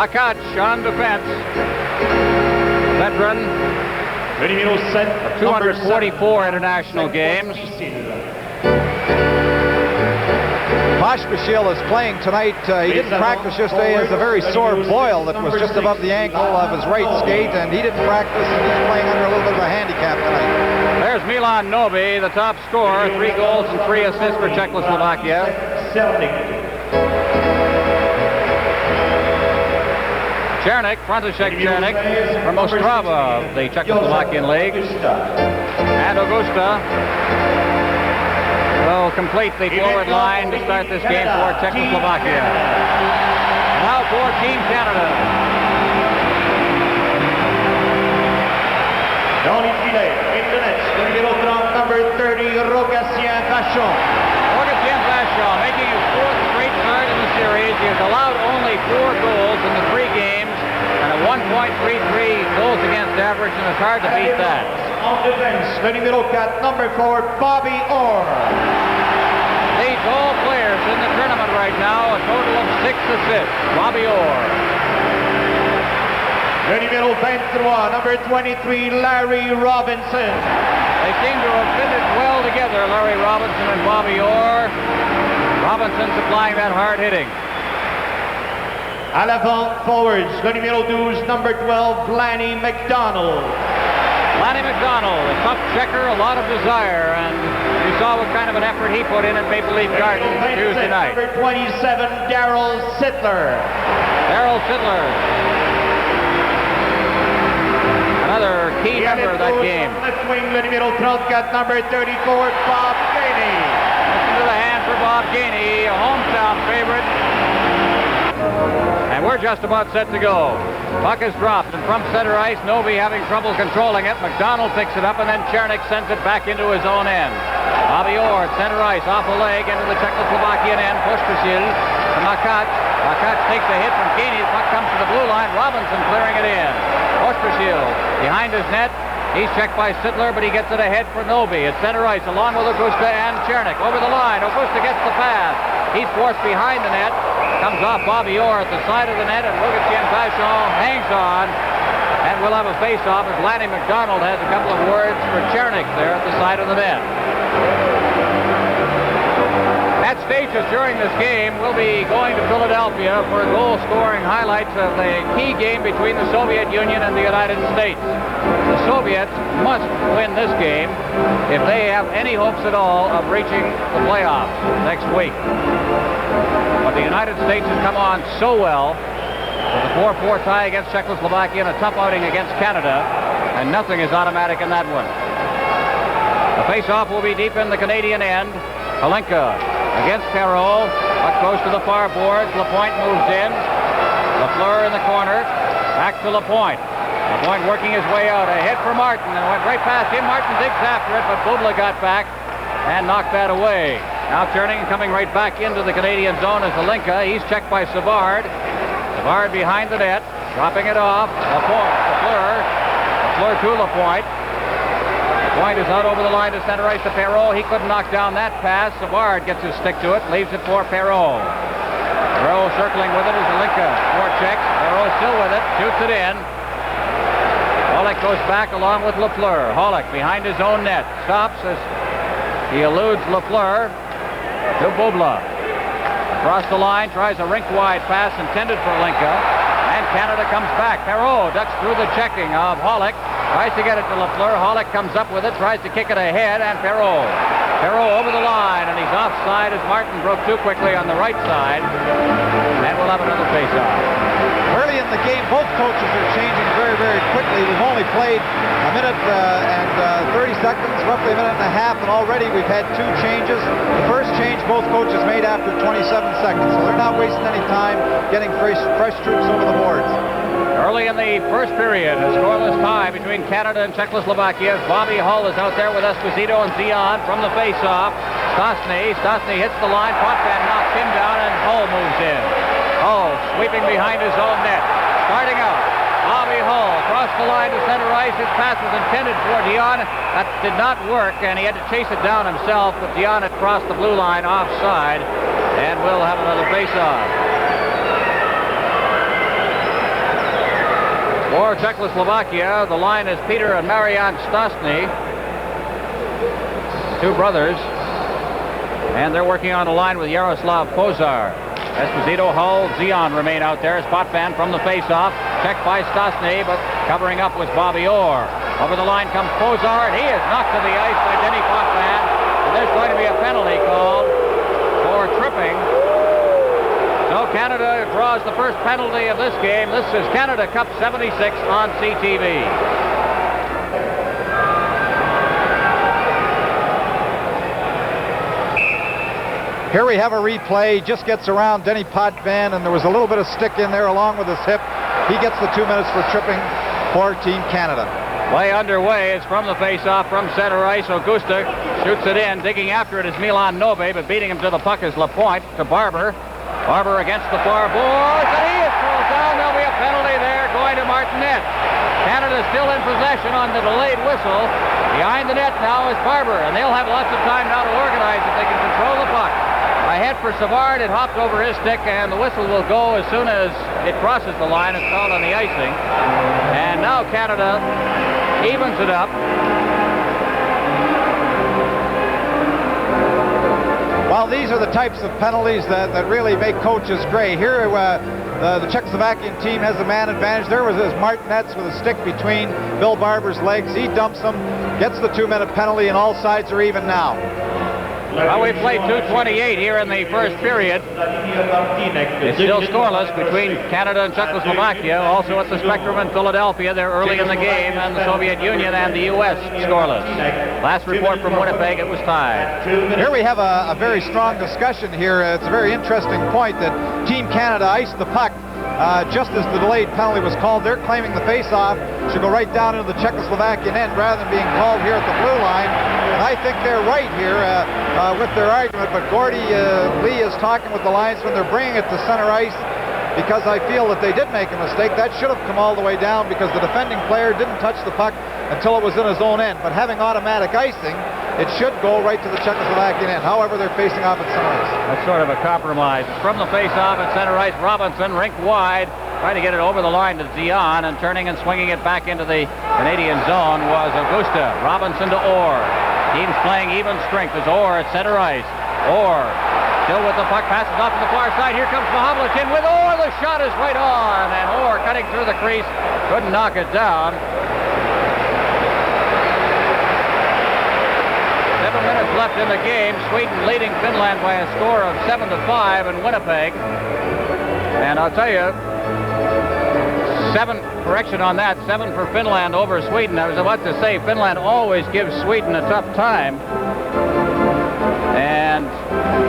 Makac on defense. Veteran of 244 international games. Pospisil is playing tonight. He didn't practice yesterday. He has a very sore boil that was just above the ankle of his right skate, and he didn't practice, and he's playing under a little bit of a handicap tonight. There's Milan Novi, the top scorer, 3 goals and 3 assists for Czechoslovakia. Černik, František Černik from Ostrava of the Czechoslovakian League. And Augusta will complete the forward line to start this game for Czechoslovakia. Now for Team Canada. Dans les filets, in the net, numéro 30, number 30, Rogatien Vachon. Rogatien Vachon making his 4th straight start in the series. He has allowed only 4 goals in the 3 games and a 1.33 goals against average, and it's hard to beat that. On defense, le numéro 4, number 4, Bobby Orr. Leads all players in the tournament right now, a total of 6 assists. Bobby Orr. Le numéro 23, number 23, Larry Robinson. They seem to have fitted well together, Larry Robinson and Bobby Orr. Robinson supplying that hard hitting. À l'avant, forwards, le numéro 12, number 12, Lanny McDonald. Lanny McDonald, a tough checker, a lot of desire, and you saw what kind of an effort he put in at Maple Leaf Gardens Tuesday night. Number 27, Daryl Sittler. Daryl Sittler. Another key member of that game. Left wing, le numéro 34, number 34, Bob Gainey. Listen to the hand for Bob Gainey, a hometown favorite. And we're just about set to go. Puck is dropped, and from center ice, Novi having trouble controlling it. McDonald picks it up, and then Černik sends it back into his own end. Bobby Orr at center ice, off a leg into the Czechoslovakian end. Pospisil to Makac. Makac takes a hit from Gainey. The puck comes to the blue line. Robinson clearing it in. Pospisil behind his net. He's checked by Sittler, but he gets it ahead for Novi at center ice, along with Augusta and Černik. Over the line, Augusta gets the pass. He's forced behind the net. Comes off Bobby Orr at the side of the net, and Rogatien Vachon hangs on. And we'll have a face-off as Lanny McDonald has a couple of words for Černik there at the side of the net. At stages during this game, we'll be going to Philadelphia for goal-scoring highlights of the key game between the Soviet Union and the United States. The Soviets must win this game if they have any hopes at all of reaching the playoffs next week. But the United States has come on so well with a 4-4 tie against Czechoslovakia and a tough outing against Canada, and nothing is automatic in that one. The face-off will be deep in the Canadian end. Palenka against Perreault. Puck goes to the far boards. Lapointe moves in. Lafleur in the corner. Back to Lapointe. Lapointe working his way out. A hit for Martin, and went right past him. Martin digs after it, but Bubla got back and knocked that away. Now turning and coming right back into the Canadian zone is Palenka. He's checked by Savard. Savard behind the net, dropping it off. Lafleur to Lapointe. Lapointe is out over the line to center ice to Perreault. He couldn't knock down that pass. Savard gets his stick to it, leaves it for Perreault. Perreault circling with it as Palenka forechecks. Perreault still with it, shoots it in. Hollick goes back along with Lafleur. Hollick behind his own net, stops as he eludes Lafleur to Bubla. Across the line, tries a rink-wide pass intended for Palenka, and Canada comes back. Perreault ducks through the checking of Hollick, tries to get it to Lafleur. Hollick comes up with it, tries to kick it ahead, and Perreault over the line, and he's offside as Martin broke too quickly on the right side, and we'll have another face-off. Early in the game, both coaches are changing very, very quickly. We've only played a minute and 30 seconds, roughly a minute and a half, and already we've had 2 changes. The first change both coaches made after 27 seconds, so they're not wasting any time getting fresh troops over the boards. Early in the first period, a scoreless tie between Canada and Czechoslovakia. Bobby Hull is out there with Esposito and Zion from the face-off. Stastny hits the line. Potvin knocks him down, and Hull moves in. Hull sweeping behind his own net. Starting out, Bobby Hull across the line to center ice. His pass was intended for Dion. That did not work, and he had to chase it down himself, but Dion had crossed the blue line offside, and we'll have another face-off. For Czechoslovakia, the line is Peter and Marian Stastny, two brothers, and they're working on a line with Yaroslav Pozar. Esposito, Hull, Zion remain out there as Potvin from the face-off. Checked by Stastny, but covering up was Bobby Orr. Over the line comes Pozar, and he is knocked to the ice by Denny Potvin. And there's going to be a penalty called for tripping. So Canada draws the first penalty of this game. This is Canada Cup 76 on CTV. Here we have a replay. Just gets around Denny Potvin, and there was a little bit of stick in there along with his hip. He gets the 2 minutes for tripping for Team Canada. Play underway. It's from the face-off from center ice. Augusta shoots it in. Digging after it is Milan Nove, but beating him to the puck is Lapointe to Barber. Barber against the far boards, and he is pulled down. There'll be a penalty there going to Martinet. Canada still in possession on the delayed whistle. Behind the net now is Barber, and they'll have lots of time now to organize if they can control the puck. Ahead for Savard, it hopped over his stick, and the whistle will go as soon as it crosses the line. It's called on the icing. And now Canada evens it up. Well, these are the types of penalties that really make coaches gray. Here, the Czechoslovakian team has the man advantage. There was his Martinets with a stick between Bill Barber's legs. He dumps them, gets the 2-minute penalty, and all sides are even now. Well, we played 2:28 here in the first period. It's still scoreless between Canada and Czechoslovakia. Also at the Spectrum in Philadelphia, they're early in the game, and the Soviet Union and the U.S. scoreless. Last report from Winnipeg, it was tied. Here we have a very strong discussion here. It's a very interesting point that Team Canada iced the puck just as the delayed penalty was called. They're claiming the face-off should go right down into the Czechoslovakian end rather than being called here at the blue line. And I think they're right here with their argument, but Gordy Lee is talking with the linesmen. They're bringing it to center ice because I feel that they did make a mistake. That should have come all the way down because the defending player didn't touch the puck until it was in his own end. But having automatic icing, it should go right to the Czechoslovakian end. However, they're facing off at center ice. That's sort of a compromise. From the face-off at center ice, Robinson rinked wide, trying to get it over the line to Zion, and turning and swinging it back into the Canadian zone was Augusta. Robinson to Orr. Teams playing even strength as Orr at center ice. Orr still with the puck, passes off to the far side. Here comes Mahovlich in with Orr. The shot is right on, and Orr cutting through the crease, couldn't knock it down. 7 minutes left in the game. Sweden leading Finland by a score of 7-5 in Winnipeg. And I'll tell you, 7 for Finland over Sweden. I was about to say Finland always gives Sweden a tough time. And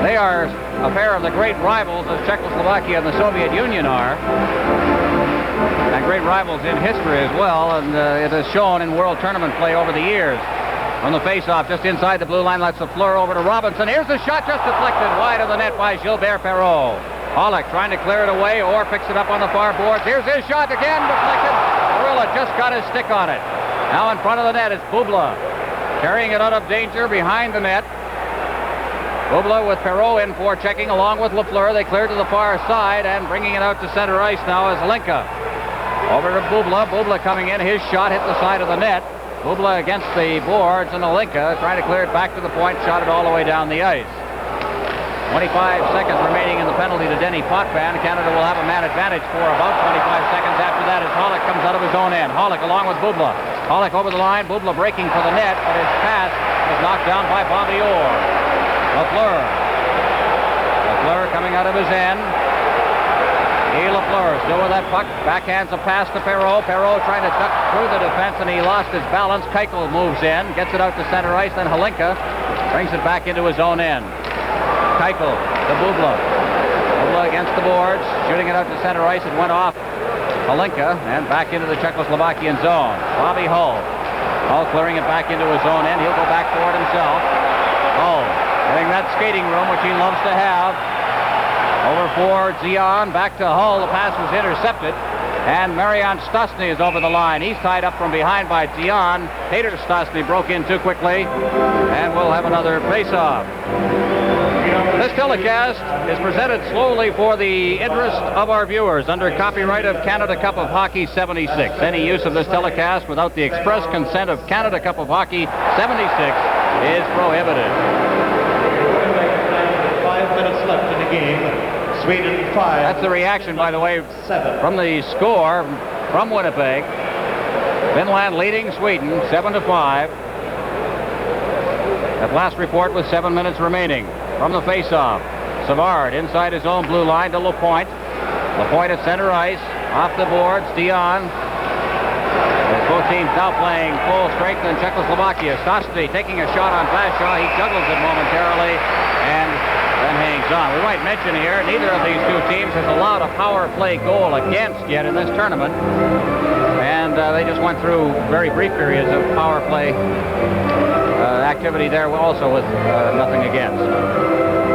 they are a pair of the great rivals as Czechoslovakia and the Soviet Union are. And great rivals in history as well. And it has shown in world tournament play over the years. On the face-off, just inside the blue line, lets the Fleur over to Robinson. Here's the shot, just deflected wide of the net by Gilbert Perreault. Pollock trying to clear it away, or picks it up on the far boards. Here's his shot, again deflected. Gorilla just got his stick on it. Now in front of the net is Bubla, carrying it out of danger behind the net. Bubla with Perreault in for checking along with Lafleur. They clear to the far side, and bringing it out to center ice now is Linka. Over to Bubla. Bubla coming in. His shot hit the side of the net. Bubla against the boards, and Alinka trying to clear it back to the point, shot it all the way down the ice. 25 seconds remaining in the penalty to Denny Potvin. Canada will have a man advantage for about 25 seconds after that as Hollick comes out of his own end. Hollick along with Bubla. Hollick over the line. Bubla breaking for the net, but his pass is knocked down by Bobby Orr. Lafleur. Lafleur coming out of his end. Lafleur still with that puck. Backhands a pass to Perreault. Perreault trying to duck through the defense, and he lost his balance. Keuchel moves in, gets it out to center ice. Then Halinka brings it back into his own end. Keuchel to Bubla. Bubla against the boards, shooting it out to center ice. It went off Halinka and back into the Czechoslovakian zone. Bobby Hull. Hull clearing it back into his own end. He'll go back for it himself. Hull getting that skating room, which he loves to have. Over for Zion, back to Hull. The pass was intercepted, and Marian Stastny is over the line. He's tied up from behind by Zion. Peter Stastny broke in too quickly, and we'll have another face-off. This telecast is presented slowly for the interest of our viewers under copyright of Canada Cup of Hockey 76. Any use of this telecast without the express consent of Canada Cup of Hockey 76 is prohibited. 5 minutes left in the game. Sweden 5. That's the reaction, by the way, from the score from Winnipeg. Finland leading Sweden 7-5. That last report with 7 minutes remaining. From the face-off, Savard inside his own blue line to LaPointe. LaPointe at center ice, off the boards, Dion. Both teams now playing full strength in Czechoslovakia. Stastny taking a shot on Bashaw. He juggles it momentarily and then hangs on. We might mention here, neither of these two teams has allowed a power play goal against yet in this tournament. And they just went through very brief periods of power play activity there also with nothing against.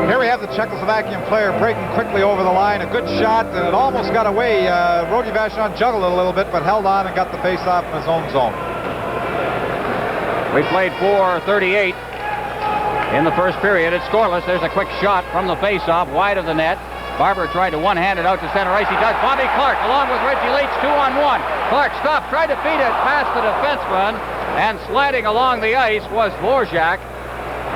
Here we have the Czechoslovakian player breaking quickly over the line. A good shot, and it almost got away. Rodi Vachon juggled it a little bit, but held on and got the face-off in his own zone. We played 4:38 in the first period. It's scoreless. There's a quick shot from the face-off, wide of the net. Barber tried to one-hand it out to center ice. He does. Bobby Clark along with Reggie Leach, 2-on-1. Clark stopped, tried to feed it past the defenseman, and sliding along the ice was Dvorak,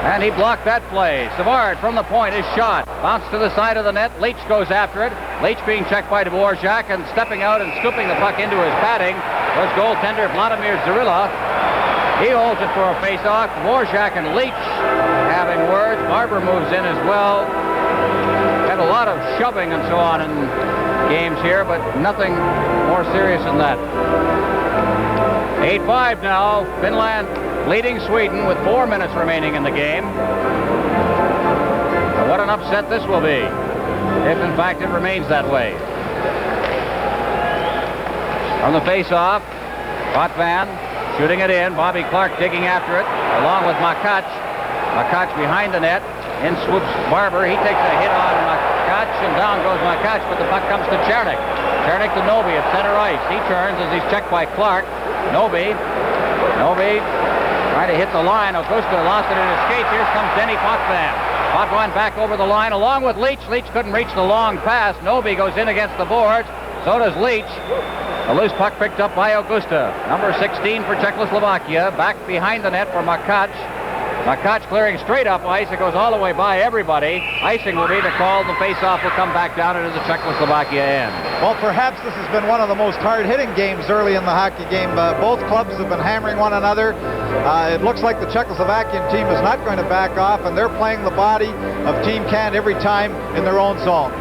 and he blocked that play. Savard from the point is shot. Bounced to the side of the net. Leach goes after it. Leach being checked by Dvorak, and stepping out and scooping the puck into his padding was goaltender Vladimir Zarilla. He holds it for a face-off. Dvorak and Leach having words. Barber moves in as well. Had a lot of shoving and so on in games here, but nothing more serious than that. 8-5 now. Finland leading Sweden with 4 minutes remaining in the game. What an upset this will be, if in fact it remains that way. From the face-off, Potvin shooting it in. Bobby Clark digging after it, along with Makach. Makach behind the net. In swoops Barber. He takes a hit on Makach, and down goes Makach, but the puck comes to Chernik. Chernik to Noby at center ice. He turns as he's checked by Clark. Noby trying to hit the line. Augusta lost it in his skates. Here comes Denny Potvin. Potvin back over the line along with Leach. Leach couldn't reach the long pass. Noby goes in against the boards. So does Leach. A loose puck picked up by Augusta. Number 16 for Czechoslovakia. Back behind the net for Makach. Makach clearing straight up ice. It goes all the way by everybody. Icing will be the call. The face-off will come back down into the Czechoslovakia end. Well, perhaps this has been one of the most hard-hitting games early in the hockey game. Both clubs have been hammering one another. It looks like the Czechoslovakian team is not going to back off, and they're playing the body of Team Can every time in their own zone.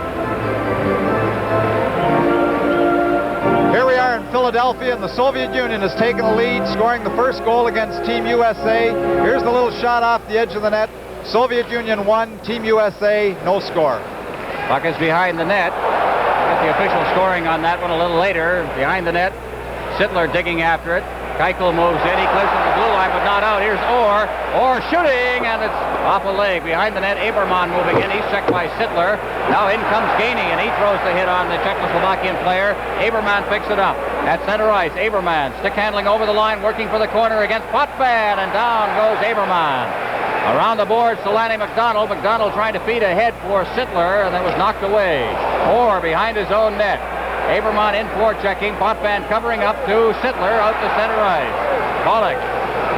Here we are in Philadelphia, and the Soviet Union has taken the lead, scoring the first goal against Team USA. Here's the little shot off the edge of the net. Soviet Union 1, Team USA, no score. Puck is behind the net. Get the official scoring on that one a little later. Behind the net, Sittler digging after it. Keuchel moves in. He clears from the blue line, but not out. Here's Orr. Orr shooting, and it's off a leg. Behind the net, Aberman moving in. He's checked by Sittler. Now in comes Gainey, and he throws the hit on the Czechoslovakian player. Aberman picks it up. At center ice, Aberman stick handling over the line, working for the corner against Potvin, and down goes Aberman. Around the boards to Lanny McDonald. McDonald trying to feed ahead for Sittler, and that was knocked away. Orr behind his own net. Aberman in checking. Potvin covering up to Sittler out to center ice. Pollock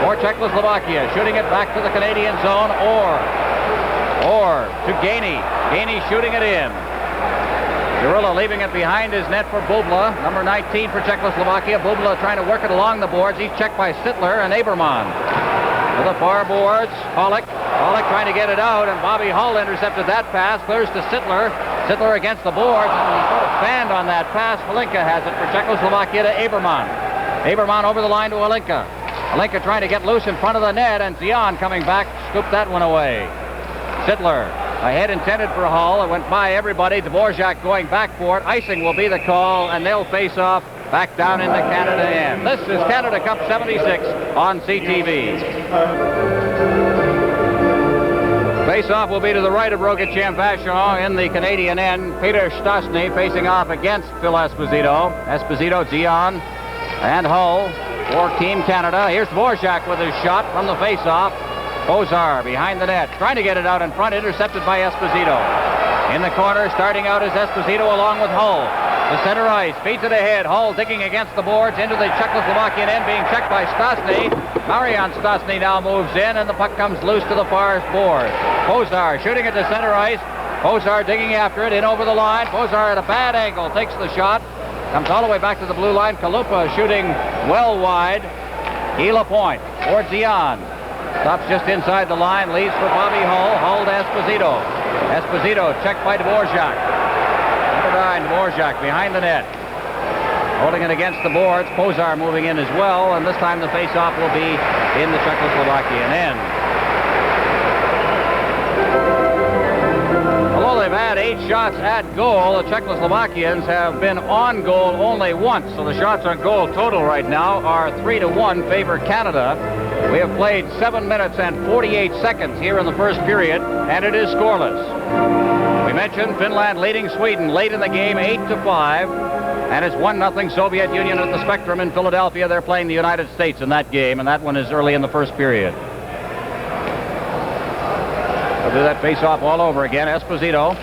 for Czechoslovakia, shooting it back to the Canadian zone. Orr to Gainey. Gainey shooting it in. Zarilla leaving it behind his net for Bubla, number 19 for Czechoslovakia. Bubla trying to work it along the boards. He's checked by Sittler and Aberman. To the far boards, Pollock trying to get it out, and Bobby Hull intercepted that pass. Clears to Sittler. Sittler against the boards, and he sort of fanned on that pass. Holinka has it for Czechoslovakia to Aberman. Aberman over the line to Holinka. Holinka trying to get loose in front of the net, and Zion coming back, scooped that one away. Sittler, a head intended for Hull. It went by everybody. Dvorak going back for it. Icing will be the call, and they'll face off back down in the Canada end. This is Canada Cup 76 on CTV. Face-off will be to the right of Rogatchan Vachon in the Canadian end. Peter Stastny facing off against Phil Esposito. Esposito, Dion, and Hull for Team Canada. Here's Dvorak with his shot from the face-off. Bozar behind the net, trying to get it out in front, intercepted by Esposito. In the corner, starting out is Esposito along with Hull. The center ice, feeds it ahead. Hull digging against the boards into the Czechoslovakian end, being checked by Stastny. Marian Stastny now moves in, and the puck comes loose to the far board. Bozar shooting at the center ice. Bozar digging after it, in over the line. Bozar at a bad angle, takes the shot. Comes all the way back to the blue line. Kalupa shooting well wide. Gila point towards Zian. Stops just inside the line, leaves for Bobby Hull. Hull to Esposito. Esposito checked by Dvorak. Number 9, Dvorak behind the net. Holding it against the boards. Bozar moving in as well, and this time the face-off will be in the Czechoslovakian end. Although they've had 8 shots at goal, the Czechoslovakians have been on goal only once, so the shots on goal total right now are 3-1 favor Canada. We have played 7 minutes and 48 seconds here in the first period, and it is scoreless. We mentioned Finland leading Sweden late in the game, 8-5, and it's 1-0 Soviet Union at the Spectrum in Philadelphia. They're playing the United States in that game, and that one is early in the first period. They'll do that face-off all over again. Esposito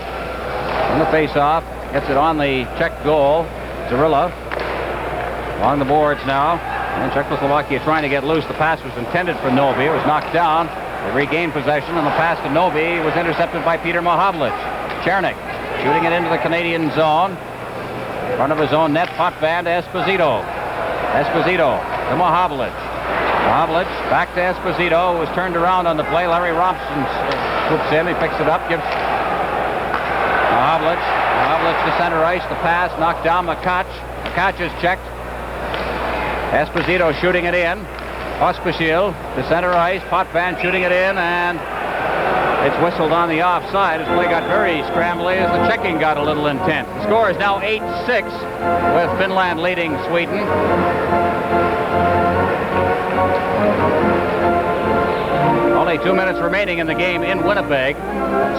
on the face-off, gets it on the Czech goal. Zarilla along the boards now. And Czechoslovakia trying to get loose. The pass was intended for Novi. It was knocked down. They regained possession, and the pass to Novi was intercepted by Peter Mahavlich. Chernik shooting it into the Canadian zone. In front of his own net, Potvin to Esposito. Esposito to Mahavlich. Mahavlich back to Esposito, who was turned around on the play. Larry Robson scoops in. He picks it up, gives Mahavlich. Mahavlich to center ice. The pass knocked down Makach. Makach is checked. Esposito shooting it in. Pospisil to center ice. Potvin shooting it in, and it's whistled on the offside. His play got very scrambly as the checking got a little intense. The score is now 8-6 with Finland leading Sweden. Only 2 minutes remaining in the game in Winnipeg.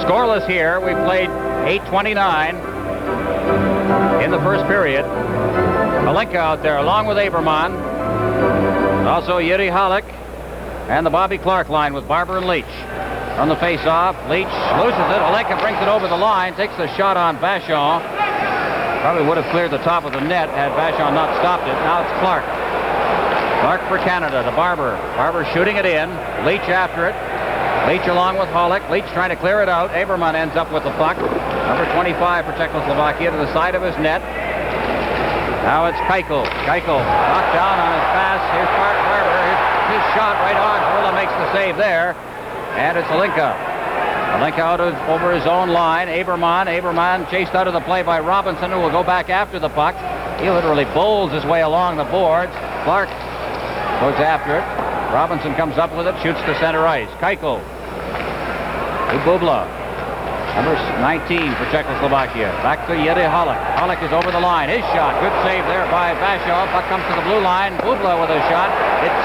Scoreless here. We've played 8:29 in the first period. Malenka out there along with Aberman. Also Yuri Halleck and the Bobby Clark line with Barber and Leach. On the face-off, Leach loses it. Malenka brings it over the line, takes the shot on Vachon. Probably would have cleared the top of the net had Vachon not stopped it. Now it's Clark. Clark for Canada to Barber. Barber shooting it in. Leach after it. Leach along with Halleck. Leach trying to clear it out. Aberman ends up with the puck. Number 25 for Czechoslovakia to the side of his net. Now it's Keuchel. Keuchel knocked down on his pass. Here's Barber. Here's his shot right on. Gorilla makes the save there. And it's Alinka. Alinka out over his own line. Aberman chased out of the play by Robinson, who will go back after the puck. He literally bowls his way along the boards. Clark goes after it. Robinson comes up with it, shoots to center ice. Keuchel to Bubla. Number 19 for Czechoslovakia. Back to Yuri Halleck. Halleck is over the line. His shot. Good save there by Vachon. Puck comes to the blue line. Bubla with a shot. It's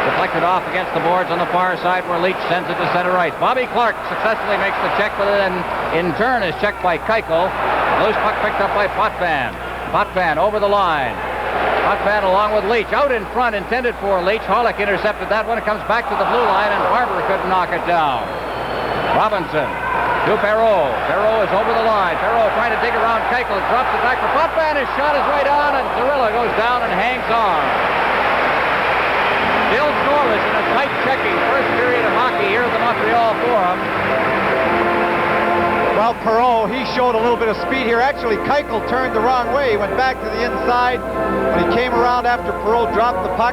deflected off against the boards on the far side where Leach sends it to center ice. Bobby Clark successfully makes the check, but then in turn is checked by Keuchel. Loose puck picked up by Potvin. Potvin over the line. Potvin along with Leach. Out in front, intended for Leach. Halleck intercepted that one. It comes back to the blue line, and Barber couldn't knock it down. Robinson to Perreault. Perreault is over the line. Perreault trying to dig around Keuchel. Drops it back for Potvin. His shot is right on, and Zarilla goes down and hangs on. Still scoreless in a tight checking first period of hockey here at the Montreal Forum. Well, Perreault, he showed a little bit of speed here. Actually, Keuchel turned the wrong way. He went back to the inside. When he came around after Perreault dropped the puck,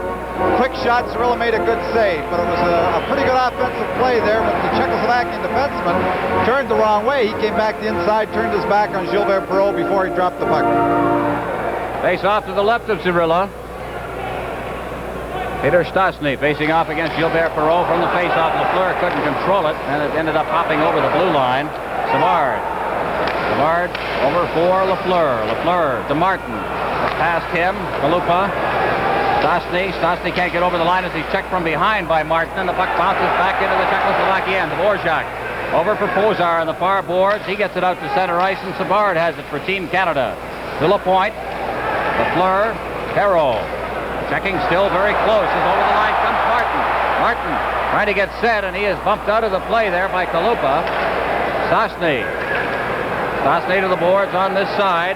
quick shot, Zarilla made a good save. But it was a pretty good offensive play there when the Czechoslovakian defenseman turned the wrong way. He came back to the inside, turned his back on Gilbert Perreault before he dropped the puck. Face off to the left of Zarilla. Peter Stastny facing off against Gilbert Perreault from the face-off. Lafleur couldn't control it, and it ended up hopping over the blue line. Savard. Savard over for Lafleur. Lafleur to Martin. Past him, Kalupa. Stastny. Stastny can't get over the line as he's checked from behind by Martin, and the puck bounces back into the Czechoslovakia end. Dvorak over for Pozar on the far boards. He gets it out to center ice, and Savard has it for Team Canada. To LaPointe. Lafleur. Perreault. Checking still very close. As over the line comes Martin. Martin trying to get set, and he is bumped out of the play there by Kalupa. Stastny. Stastny to the boards on this side.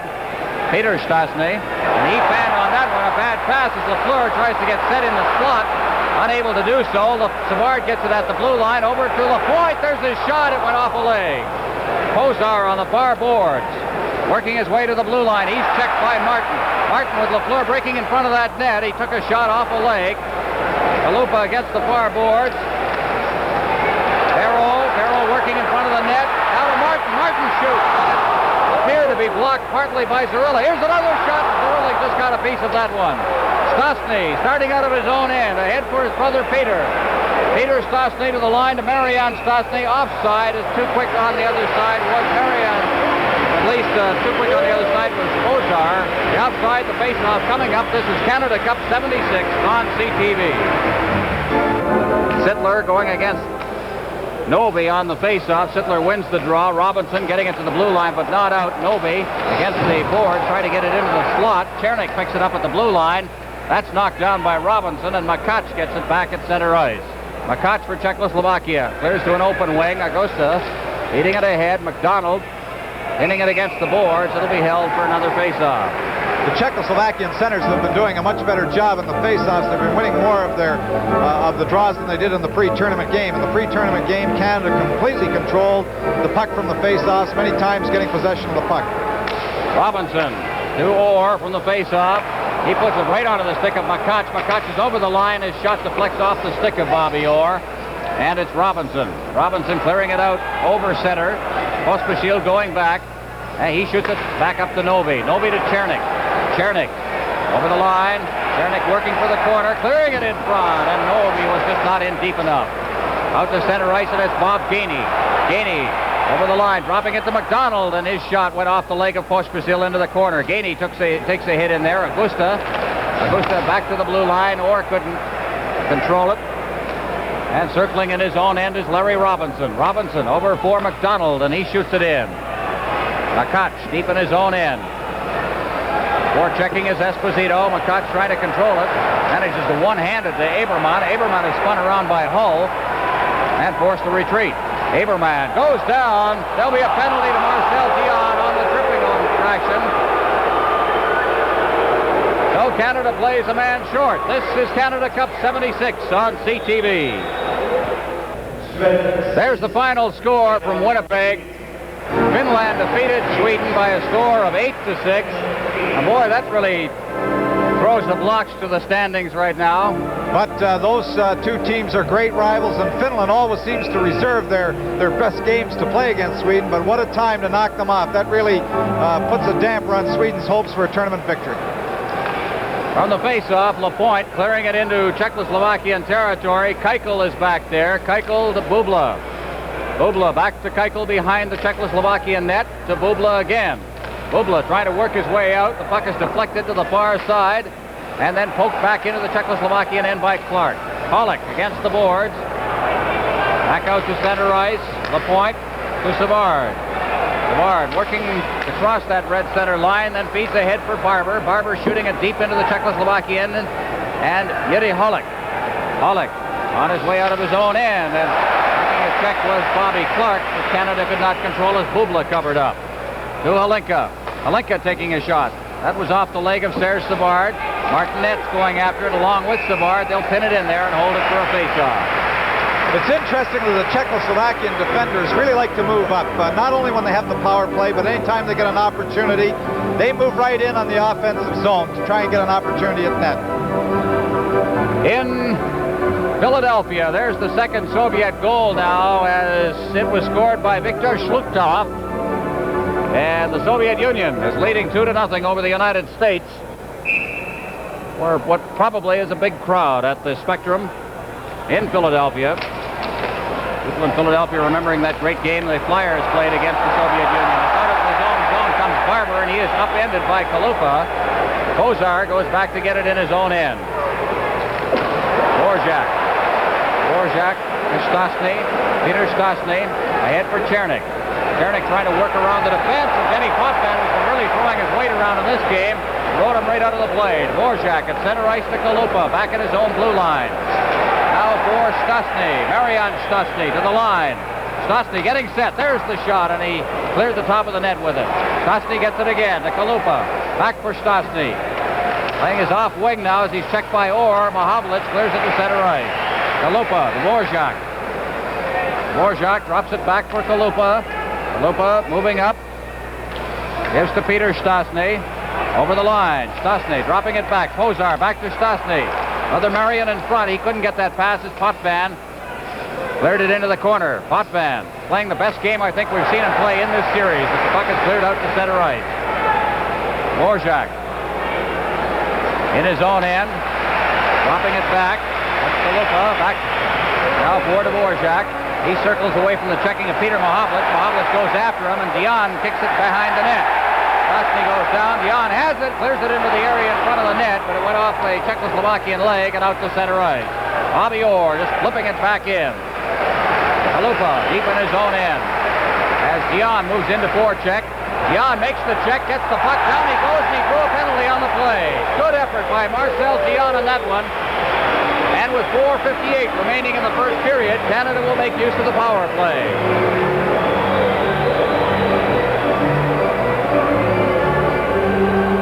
Peter Stastny. And he fanned on that one. A bad pass as Lafleur tries to get set in the slot. Unable to do so. Savard gets it at the blue line. Over to Lapointe. There's his shot. It went off a leg. Kozar on the far boards. Working his way to the blue line. He's checked by Martin. Martin with Lafleur breaking in front of that net. He took a shot off a leg. Kalupa against the far boards. Farrell working in front of the net. Now to Martin. Martin shoots. Appeared to be blocked partly by Zarilla. Here's another shot. Zarilla just got a piece of that one. Stastny starting out of his own end. Ahead for his brother Peter. Peter Stastny to the line to Marianne Stastny. Offside is too quick on the other side. Was Marianne. At least too quick on the other side was Kozar. The outside, the face-off coming up. This is Canada Cup 76 on CTV. Sittler going against Novi on the face-off. Sittler wins the draw. Robinson getting it to the blue line, but not out. Novi against the board, trying to get it into the slot. Chernik picks it up at the blue line. That's knocked down by Robinson, and Makach gets it back at center ice. Makach for Czechoslovakia. Clears to an open wing. Augusta leading it ahead. McDonald hitting it against the boards. It'll be held for another face-off. The Czechoslovakian centers have been doing a much better job in the face-offs. They've been winning more of their of the draws than they did in the pre-tournament game. In the pre-tournament game, Canada completely controlled the puck from the face-offs, many times getting possession of the puck. Robinson to Orr from the face-off. He puts it right onto the stick of Makach. Makach is over the line. His shot deflects off the stick of Bobby Orr. And it's Robinson. Robinson clearing it out over center. Pospisil going back. And he shoots it back up to Novi. Novi to Chernik. Chernik over the line. Chernik working for the corner. Clearing it in front. And Novi was just not in deep enough. Out to center ice, and it's Bob Gainey. Gainey over the line, dropping it to McDonald, and his shot went off the leg of Pospisil into the corner. Gainey takes a hit in there. Augusta back to the blue line. Orr couldn't control it. And circling in his own end is Larry Robinson. Robinson over for McDonald, and he shoots it in. Makach deep in his own end. Forechecking is Esposito. Makach trying to control it. Manages to one-handed to Aberman. Aberman is spun around by Hull and forced to retreat. Aberman goes down. There'll be a penalty to Marcel Dion on the tripping infraction. So Canada plays a man short. This is Canada Cup 76 on CTV. There's the final score from Winnipeg. Finland defeated Sweden by a score of 8-6. And boy, that really throws the blocks to the standings right now. But those two teams are great rivals, and Finland always seems to reserve their best games to play against Sweden. But what a time to knock them off. That really puts a damper on Sweden's hopes for a tournament victory. From the face-off, Lapointe clearing it into Czechoslovakian territory. Keuchel is back there. Keuchel to Bubla. Bubla back to Keuchel behind the Czechoslovakian net to Bubla again. Bubla trying to work his way out. The puck is deflected to the far side and then poked back into the Czechoslovakian end by Clark. Pollock against the boards. Back out to center ice. Lapointe to Savard. Savard working across that red center line, then feeds ahead for Barber. Barber shooting it deep into the Czechoslovakian end, and Yuri Hollick. Hollick on his way out of his own end, and making a check was Bobby Clark, but Canada could not control as Bubla covered up. To Halinka. Halinka taking a shot. That was off the leg of Serge Savard. Martinet's going after it along with Savard. They'll pin it in there and hold it for a face-off. It's interesting that the Czechoslovakian defenders really like to move up, not only when they have the power play, but anytime they get an opportunity, they move right in on the offensive zone to try and get an opportunity at net. In Philadelphia, there's the second Soviet goal now, as it was scored by Viktor Shlukov. And the Soviet Union is leading 2-0 over the United States, for what probably is a big crowd at the Spectrum in Philadelphia. People in Philadelphia remembering that great game the Flyers played against the Soviet Union. Out of his own zone comes Barber, and he is upended by Kalupa. Kozar goes back to get it in his own end. Dvorak to Stastny. Peter Stastny ahead for Chernik. Chernik trying to work around the defense, and Denny Potvin, who's been really throwing his weight around in this game, rode him right out of the play. Dvorak at center ice to Kalupa, back at his own blue line. Now for Stastny. Marian Stastny to the line. Stastny getting set. There's the shot, and he cleared the top of the net with it. Stastny gets it again to Kalupa. Back for Stastny. Playing his off wing now as he's checked by Orr. Mahovlich clears it to center right. Kalupa to Dvorak. Dvorak drops it back for Kalupa. Kalupa moving up. Gives to Peter Stastny. Over the line. Stastny dropping it back. Pozar back to Stastny. Another Marion in front. He couldn't get that pass as Potvin cleared it into the corner. Potvin playing the best game I think we've seen him play in this series. As the puck is cleared out to center right. Dvorak in his own end. Dropping it back. That's Kalupa. Back now for Dvorak. He circles away from the checking of Peter Mahovlich. Mahovlich goes after him, and Dion kicks it behind the net. Stastny goes down. Dion has it, clears it into the area in front of the net, but it went off a Czechoslovakian leg and out to center right. Bobby Orr just flipping it back in. Kalupa deep in his own end. As Dion moves into forecheck. Dion makes the check, gets the puck down, he goes and he drew a penalty on the play. Good effort by Marcel Dion on that one. And with 4:58 remaining in the first period, Canada will make use of the power play.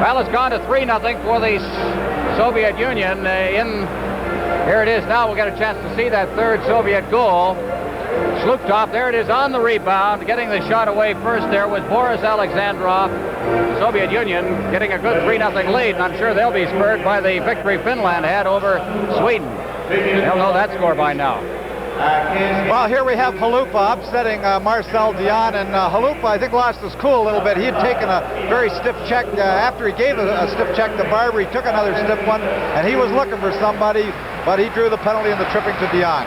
Well, it's gone to 3-0 for the Soviet Union. Here it is now. We'll get a chance to see that third Soviet goal. Slukov, there it is on the rebound. Getting the shot away first there was Boris Alexandrov. The Soviet Union getting a good 3-0 lead, and I'm sure they'll be spurred by the victory Finland had over Sweden. They'll know that score by now. Well, here we have Halupa upsetting Marcel Dion, and Halupa, I think, lost his cool a little bit. He had taken a very stiff check. After he gave a stiff check to Barber, he took another stiff one, and he was looking for somebody, but he drew the penalty in the tripping to Dion.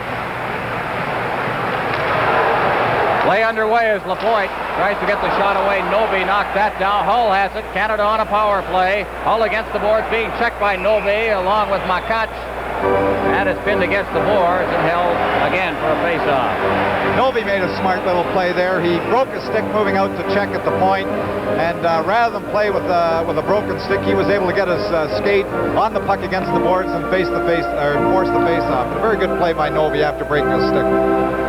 Play underway as Lapointe tries to get the shot away. Novi knocked that down. Hull has it. Canada on a power play. Hull against the boards, being checked by Novi along with Makach. And it's pinned against the boards and held again for a face-off. Novi made a smart little play there. He broke his stick moving out to check at the point, and rather than play with a broken stick, he was able to get his skate on the puck against the boards and force the face-off. A very good play by Novi after breaking his stick.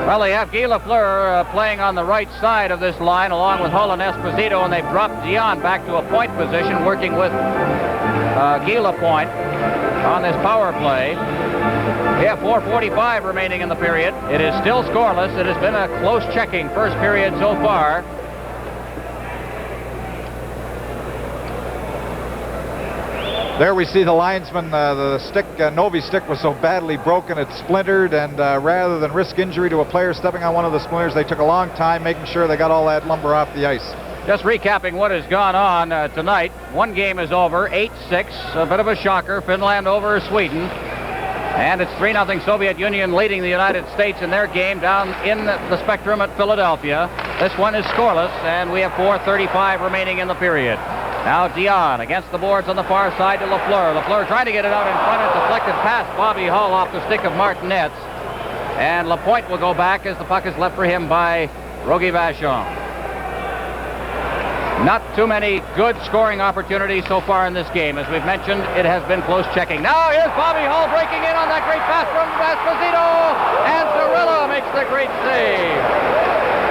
Well, they have Guy Lafleur playing on the right side of this line along with Hull and Esposito, and they've dropped Dion back to a point position working with Guy Lapointe on this power play. We have 4:45 remaining in the period. It is still scoreless. It has been a close checking first period so far. There we see the linesman, the stick, Novi's stick was so badly broken it splintered, and rather than risk injury to a player stepping on one of the splinters, they took a long time making sure they got all that lumber off the ice. Just recapping what has gone on tonight. One game is over, 8-6, a bit of a shocker. Finland over Sweden. And it's 3-0 Soviet Union leading the United States in their game down in the Spectrum at Philadelphia. This one is scoreless, and we have 4:35 remaining in the period. Now Dion against the boards on the far side to Lafleur. Lafleur trying to get it out in front and deflected past Bobby Hull off the stick of Martinez. And Lapointe will go back as the puck is left for him by Rogie Vachon. Not too many good scoring opportunities so far in this game. As we've mentioned, it has been close checking. Now here's Bobby Hull breaking in on that great pass from Esposito, and Cirilla makes the great save.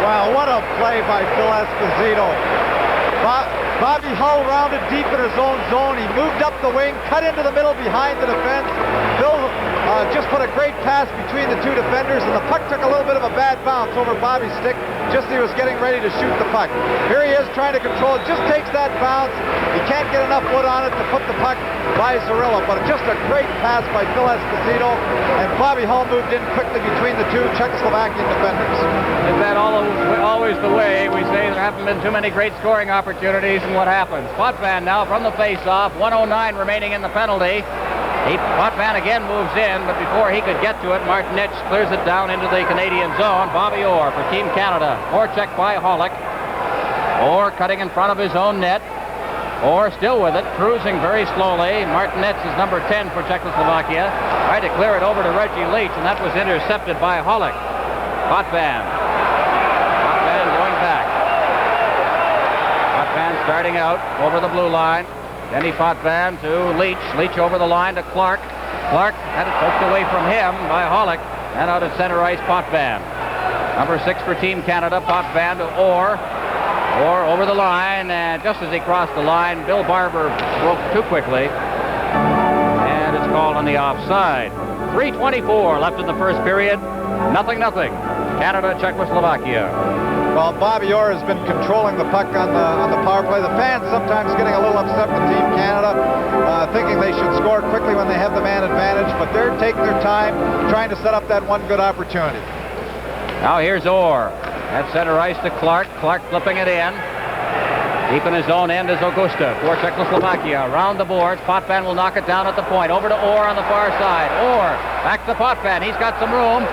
Wow, what a play by Phil Esposito. Bobby Hull rounded deep in his own zone. He moved up the wing, cut into the middle behind the defense. Phil just put a great pass between the two defenders, and the puck took a little bit of a bad bounce over Bobby's stick just as he was getting ready to shoot the puck. Here he is trying to control it, just takes that bounce. He can't get enough wood on it to put the puck by Cirilla, but just a great pass by Phil Esposito, and Bobby Hull moved in quickly between the two Czechoslovakian defenders. Is that always the way? We say there haven't been too many great scoring opportunities, and what happens? Potvin now from the face-off, 1:09 remaining in the penalty. Potvin again moves in, but before he could get to it, Martinez clears it down into the Canadian zone. Bobby Orr for Team Canada. Orr checked by Hollick. Orr cutting in front of his own net. Orr still with it, cruising very slowly. Martinez is number 10 for Czechoslovakia. Tried to clear it over to Reggie Leach, and that was intercepted by Hollick. Potvin going back. Potvin starting out over the blue line. Denny Potvin to Leach. Leach over the line to Clark. Clark had it poked away from him by Hollick. And out at center ice, Potvin. Number 6 for Team Canada, Potvin to Orr. Orr over the line, and just as he crossed the line, Bill Barber broke too quickly. And it's called on the offside. 3:24 left in the first period. 0-0. Canada, Czechoslovakia. Well, Bobby Orr has been controlling the puck on the power play. The fans sometimes getting a little upset with Team Canada, thinking they should score quickly when they have the man advantage, but they're taking their time trying to set up that one good opportunity. Now here's Orr. At center ice to Clark. Clark flipping it in. Deep in his own end is Augusta for Czechoslovakia. Around the boards. Potvin will knock it down at the point. Over to Orr on the far side. Orr back to Potvin. He's got some room.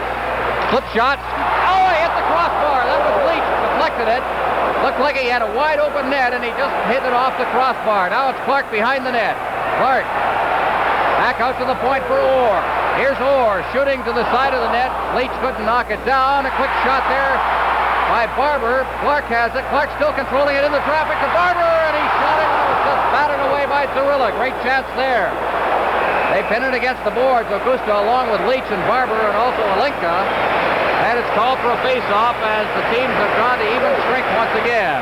Flip shot. Oh, he hit the crossbar. That was Leach. Deflected it. Looked like he had a wide open net, and he just hit it off the crossbar. Now it's Clark behind the net. Clark back out to the point for Orr. Here's Orr shooting to the side of the net. Leach couldn't knock it down. A quick shot there by Barber. Clark has it. Clark still controlling it in the traffic to Barber, and he shot it. It was just batted away by Cirilla. Great chance there. They pin it against the boards. Augusta along with Leach and Barber and also Alinka. And it's called for a face-off as the teams have gone to even strength once again.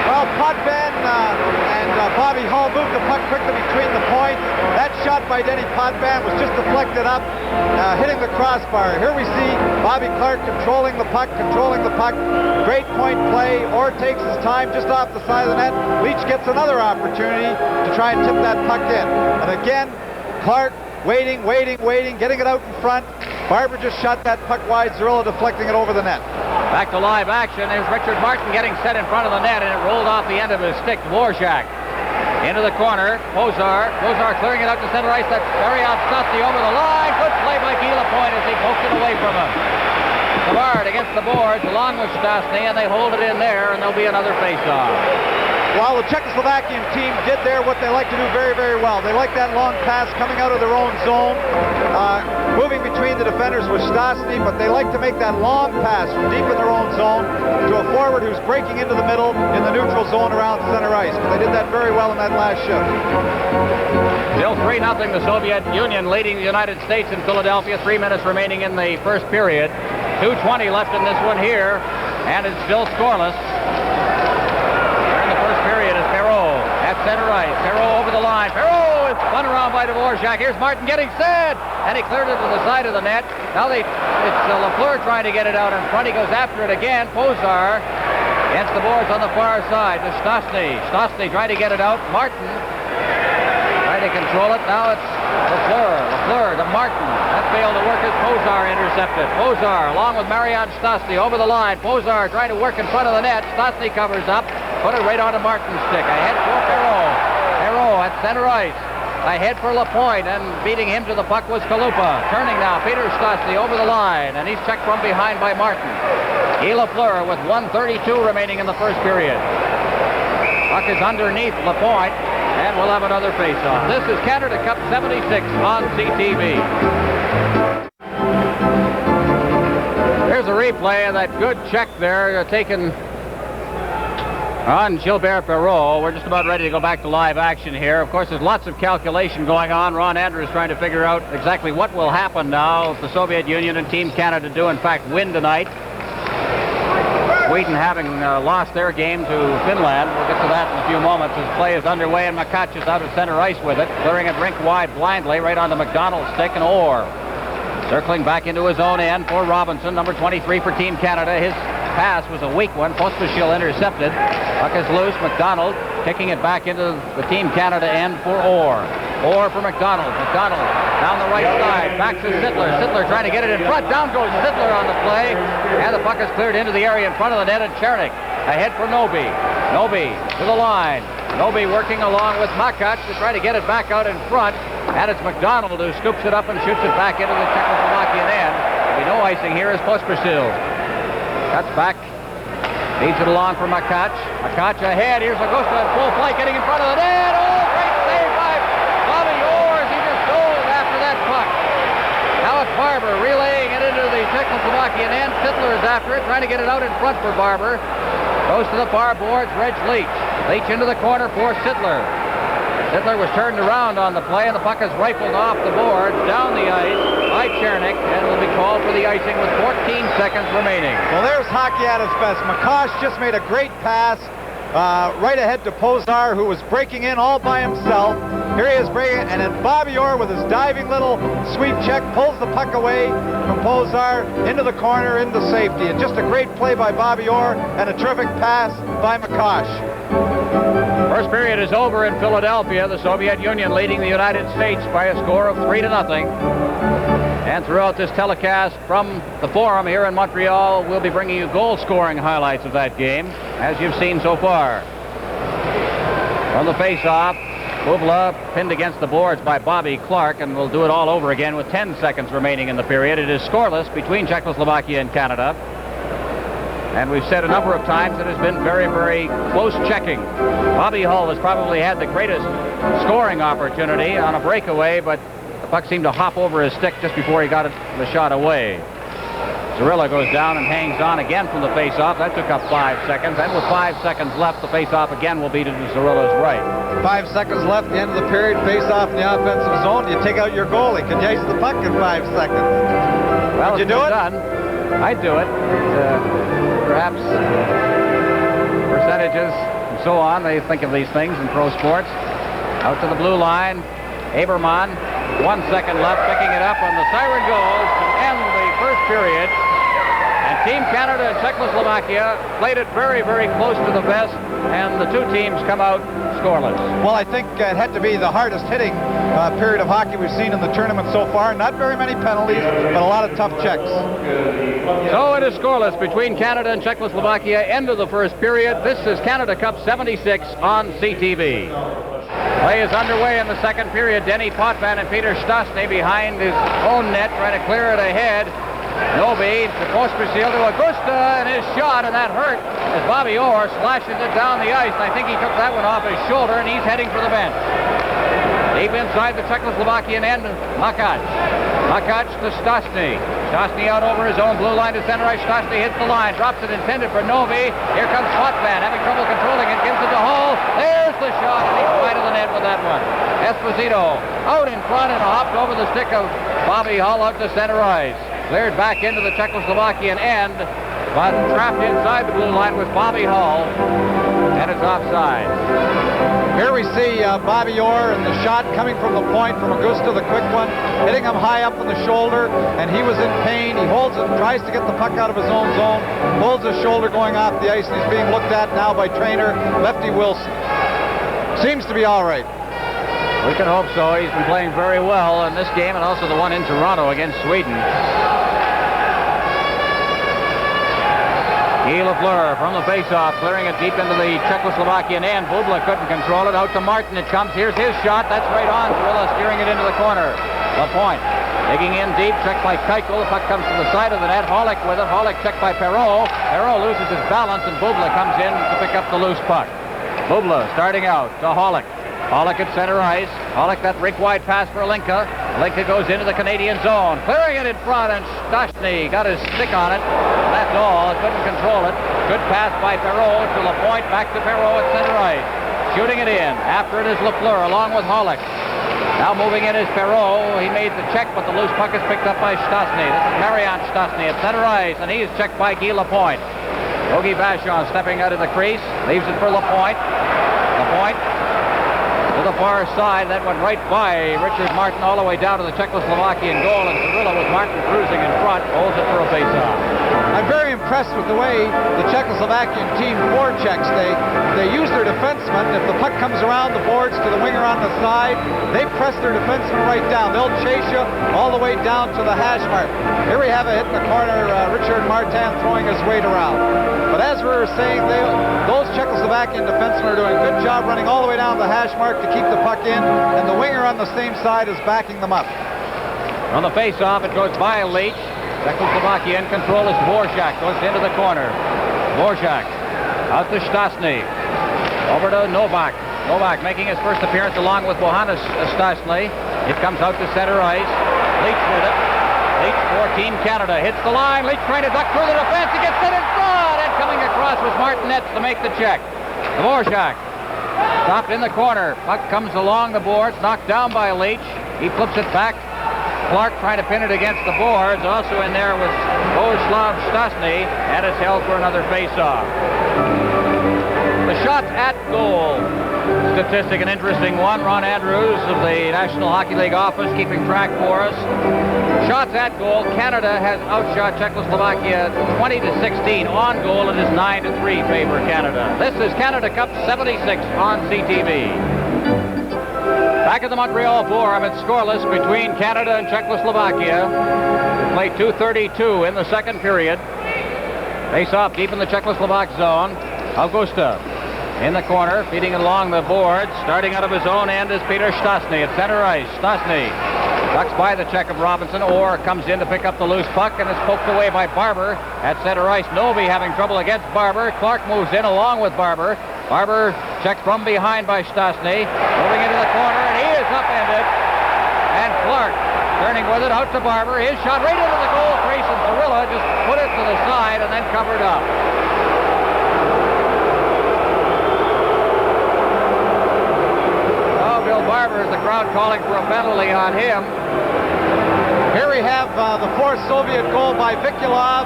Well, Potvin and Bobby Hull moved the puck quickly between the points. That shot by Denny Potvin was just deflected up, hitting the crossbar. Here we see Bobby Clark controlling the puck. Great point play. Orr takes his time just off the side of the net. Leach gets another opportunity to try and tip that puck in. And again, Clark waiting, getting it out in front. Barber just shot that puck wide. Cirilla deflecting it over the net. Back to live action. There's Richard Martin getting set in front of the net, and it rolled off the end of his stick. Dvorak into the corner. Pozar clearing it out to center ice. That's Marian Stosny over the line. Good play by Guy Lapointe as he poked it away from him. Savard against the boards along with Stosny, and they hold it in there, and there'll be another face-off. Well, the Czechoslovakian team did there what they like to do very, very well. They like that long pass coming out of their own zone, moving between the defenders with Stosny, but they like to make that long pass from deep in their own zone to a forward who's breaking into the middle in the neutral zone around center ice. But they did that very well in that last shift. Still 3-0, the Soviet Union leading the United States in Philadelphia. 3 minutes remaining in the first period. 2:20 left in this one here, and it's still scoreless. At center ice, Perreault over the line. Perreault is spun around by Dvorak. Here's Martin getting set, and he cleared it to the side of the net. Now it's Lafleur trying to get it out in front. He goes after it again. Pozar against the boards on the far side to Stosny. Stosny trying to get it out. Martin trying to control it. Now it's Lafleur to Martin. That failed to work as Pozar intercepted. Pozar along with Marian Stosny over the line. Pozar trying to work in front of the net. Stosny covers up. Put it right onto Martin's stick. Ahead for Perreault. Perreault at center ice. Ahead for Lapointe, and beating him to the puck was Kalupa. Turning now, Peter Stosny over the line, and he's checked from behind by Martin. Guy Lafleur with 1:32 remaining in the first period. Puck is underneath Lapointe, and we'll have another face-off. This is Canada Cup 76 on CTV. Here's a replay of that good check there taken on Gilbert Perreault. We're just about ready to go back to live action here. Of course, there's lots of calculation going on. Ron Andrews trying to figure out exactly what will happen now if the Soviet Union and Team Canada do in fact win tonight. Sweden having lost their game to Finland. We'll get to that in a few moments as play is underway, and Makac is out at center ice with it. Clearing it rink wide blindly right onto McDonald's stick, and Orr circling back into his own end for Robinson, number 23 for Team Canada. His pass was a weak one. Pospisil intercepted. Puck is loose. McDonald kicking it back into the Team Canada end for Orr. Orr for McDonald. McDonald down the right side. Back to Sittler. Sittler trying to get it in front. Down goes Sittler on the play. And the puck is cleared into the area in front of the net, and Chernik ahead for Noby. Noby to the line. Noby working along with Makac to try to get it back out in front. And it's McDonald who scoops it up and shoots it back into the Czechoslovakian end. There'll be no icing here as Pospisil cuts back. Feeds it along for Makac. Makac ahead. Here's Augusta in full flight getting in front of the net. Oh, great save by Bobby Orr as he just dove after that puck. Now it's Barber relaying it into the Czechoslovakian end. Sittler is after it, trying to get it out in front for Barber. Goes to the far boards. Reg Leach. Leach into the corner for Sittler. Sittler was turned around on the play, and the puck is rifled off the board, down the ice, by Chernik, and will be called for the icing with 14 seconds remaining. Well, there's hockey at its best. McCosh just made a great pass right ahead to Pozar, who was breaking in all by himself. Here he is breaking, and then Bobby Orr with his diving little sweep check pulls the puck away from Pozar into the corner, into safety. And just a great play by Bobby Orr and a terrific pass by McCosh. First period is over in Philadelphia. The Soviet Union leading the United States by a score of 3-0. And throughout this telecast from the Forum here in Montreal, we'll be bringing you goal-scoring highlights of that game, as you've seen so far. From the face-off, Bubla pinned against the boards by Bobby Clark, and we'll do it all over again with 10 seconds remaining in the period. It is scoreless between Czechoslovakia and Canada. And we've said a number of times that it has been very, very close checking. Bobby Hull has probably had the greatest scoring opportunity on a breakaway, but the puck seemed to hop over his stick just before he got the shot away. Zarilla goes down and hangs on again from the face-off. That took up 5 seconds. And with 5 seconds left, the face-off again will be to Zarilla's right. 5 seconds left, the end of the period, face-off in the offensive zone. You take out your goalie. Can you ice the puck in 5 seconds? Well, Would you do it? Done. I'd do it. Perhaps percentages and so on. They think of these things in pro sports. Out to the blue line. Aberman, 1 second left, picking it up, and the siren goes to end the first period. And Team Canada and Czechoslovakia played it very, very close to the vest, and the two teams come out scoreless. Well, I think it had to be the hardest hitting period of hockey we've seen in the tournament so far. Not very many penalties, but a lot of tough checks. So it is scoreless between Canada and Czechoslovakia. End of the first period. This is Canada Cup 76 on CTV. Play is underway in the second period. Denny Potvin and Peter Stastny behind his own net, trying to clear it ahead. Noby to Pospisil to Augusta, and his shot, and that hurt as Bobby Orr slashes it down the ice. I think he took that one off his shoulder, and he's heading for the bench. Deep inside the Czechoslovakian end, Makac. Makac to Stastny. Stastny out over his own blue line to center ice. Stastny hits the line, drops it intended for Noby. Here comes Potvin, having trouble controlling it, gives it to Hull. There's the shot, and he's wide of the net with that one. Esposito out in front and hopped over the stick of Bobby Hull out to center ice. Cleared back into the Czechoslovakian end, but trapped inside the blue line with Bobby Hull, and it's offside. Here we see Bobby Orr and the shot coming from the point from Augusta, the quick one, hitting him high up on the shoulder, and he was in pain. He holds it, tries to get the puck out of his own zone, holds his shoulder going off the ice, and he's being looked at now by trainer Lefty Wilson. Seems to be all right. We can hope so. He's been playing very well in this game and also the one in Toronto against Sweden. Guy Lafleur from the faceoff, clearing it deep into the Czechoslovakian end. Bubla couldn't control it. Out to Martin it comes. Here's his shot. That's right on. Zarilla steering it into the corner. Lapointe digging in deep. Checked by Keuchel. The puck comes to the side of the net. Hollick with it. Hollick checked by Perreault. Perreault loses his balance, and Bubla comes in to pick up the loose puck. Bubla starting out to Hollick. Hollick at center ice. Hollick, that rink-wide pass for Linka. Linka goes into the Canadian zone. Clearing it in front, and Stastny got his stick on it. That's all. Couldn't control it. Good pass by Perreault to Lapointe. Back to Perreault at center ice. Shooting it in. After it is Lafleur along with Hollick. Now moving in is Perreault. He made the check, but the loose puck is picked up by Stastny. This is Marian Stastny at center ice, and he's checked by Guy Lapointe. Yogi Vachon stepping out of the crease. Leaves it for Lapointe. Lapointe to the far side. That went right by Richard Martin all the way down to the Czechoslovakian goal, and Zarilla with Martin cruising in front holds it for a face-off. I'm very impressed with the way the Czechoslovakian team forechecks. They use their defensemen. If the puck comes around the boards to the winger on the side, they press their defensemen right down. They'll chase you all the way down to the hash mark. Here we have a hit in the corner, Richard Martin throwing his weight around. But as we were saying, those Czechoslovakian defensemen are doing a good job running all the way down the hash mark to keep the puck in, and the winger on the same side is backing them up. On the face-off, it goes by Leach. Czechoslovakia in control as Dvorak goes into the corner. Dvorak out to Stastny. Over to Novak. Novak making his first appearance along with Bohannes Stastny. It comes out to center ice. Leach with it. Leach for Team Canada. Hits the line. Leach trying to duck through the defense. He gets it in front. And coming across was Martinez to make the check. Dvorak stopped in the corner. Puck comes along the boards. Knocked down by Leach. He flips it back. Clark trying to pin it against the boards. Also in there was Bohuslav Stasny, and it's held for another face-off. The shots at goal statistic, an interesting one. Ron Andrews of the National Hockey League office keeping track for us. Shots at goal, Canada has outshot Czechoslovakia 20-16. On goal, it is 9-3 favor Canada. This is Canada Cup 76 on CTV. Back at the Montreal Forum, it's scoreless between Canada and Czechoslovakia. We played 2:32 in the second period. Face off deep in the Czechoslovak zone. Augusta in the corner, feeding it along the boards. Starting out of his own end is Peter Stasny at center ice. Stasny ducks by the check of Robinson. Orr comes in to pick up the loose puck and is poked away by Barber at center ice. Novi having trouble against Barber. Clark moves in along with Barber. Barber checked from behind by Stasny. Moving into the corner, and he is upended. And Clark turning with it out to Barber. His shot right into the goal crease, and Cirilla just put it to the side and then covered up. Bill Barber is the crowd calling for a penalty on him. Here we have the fourth Soviet goal by Vikulov,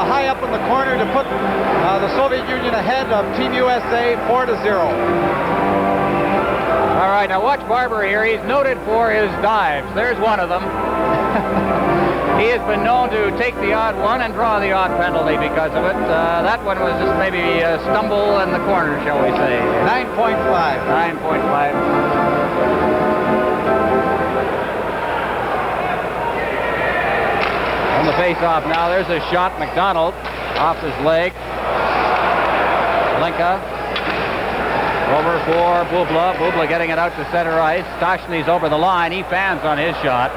high up in the corner to put the Soviet Union ahead of Team USA 4-0. All right, now watch Barber here. He's noted for his dives. There's one of them. He has been known to take the odd one and draw the odd penalty because of it. That one was just maybe a stumble in the corner, shall we say. 9.5. 9.5. On the face-off now, there's a shot. McDonald off his leg. Linka over for Bubla. Bubla getting it out to center ice. Stashny's over the line. He fans on his shot.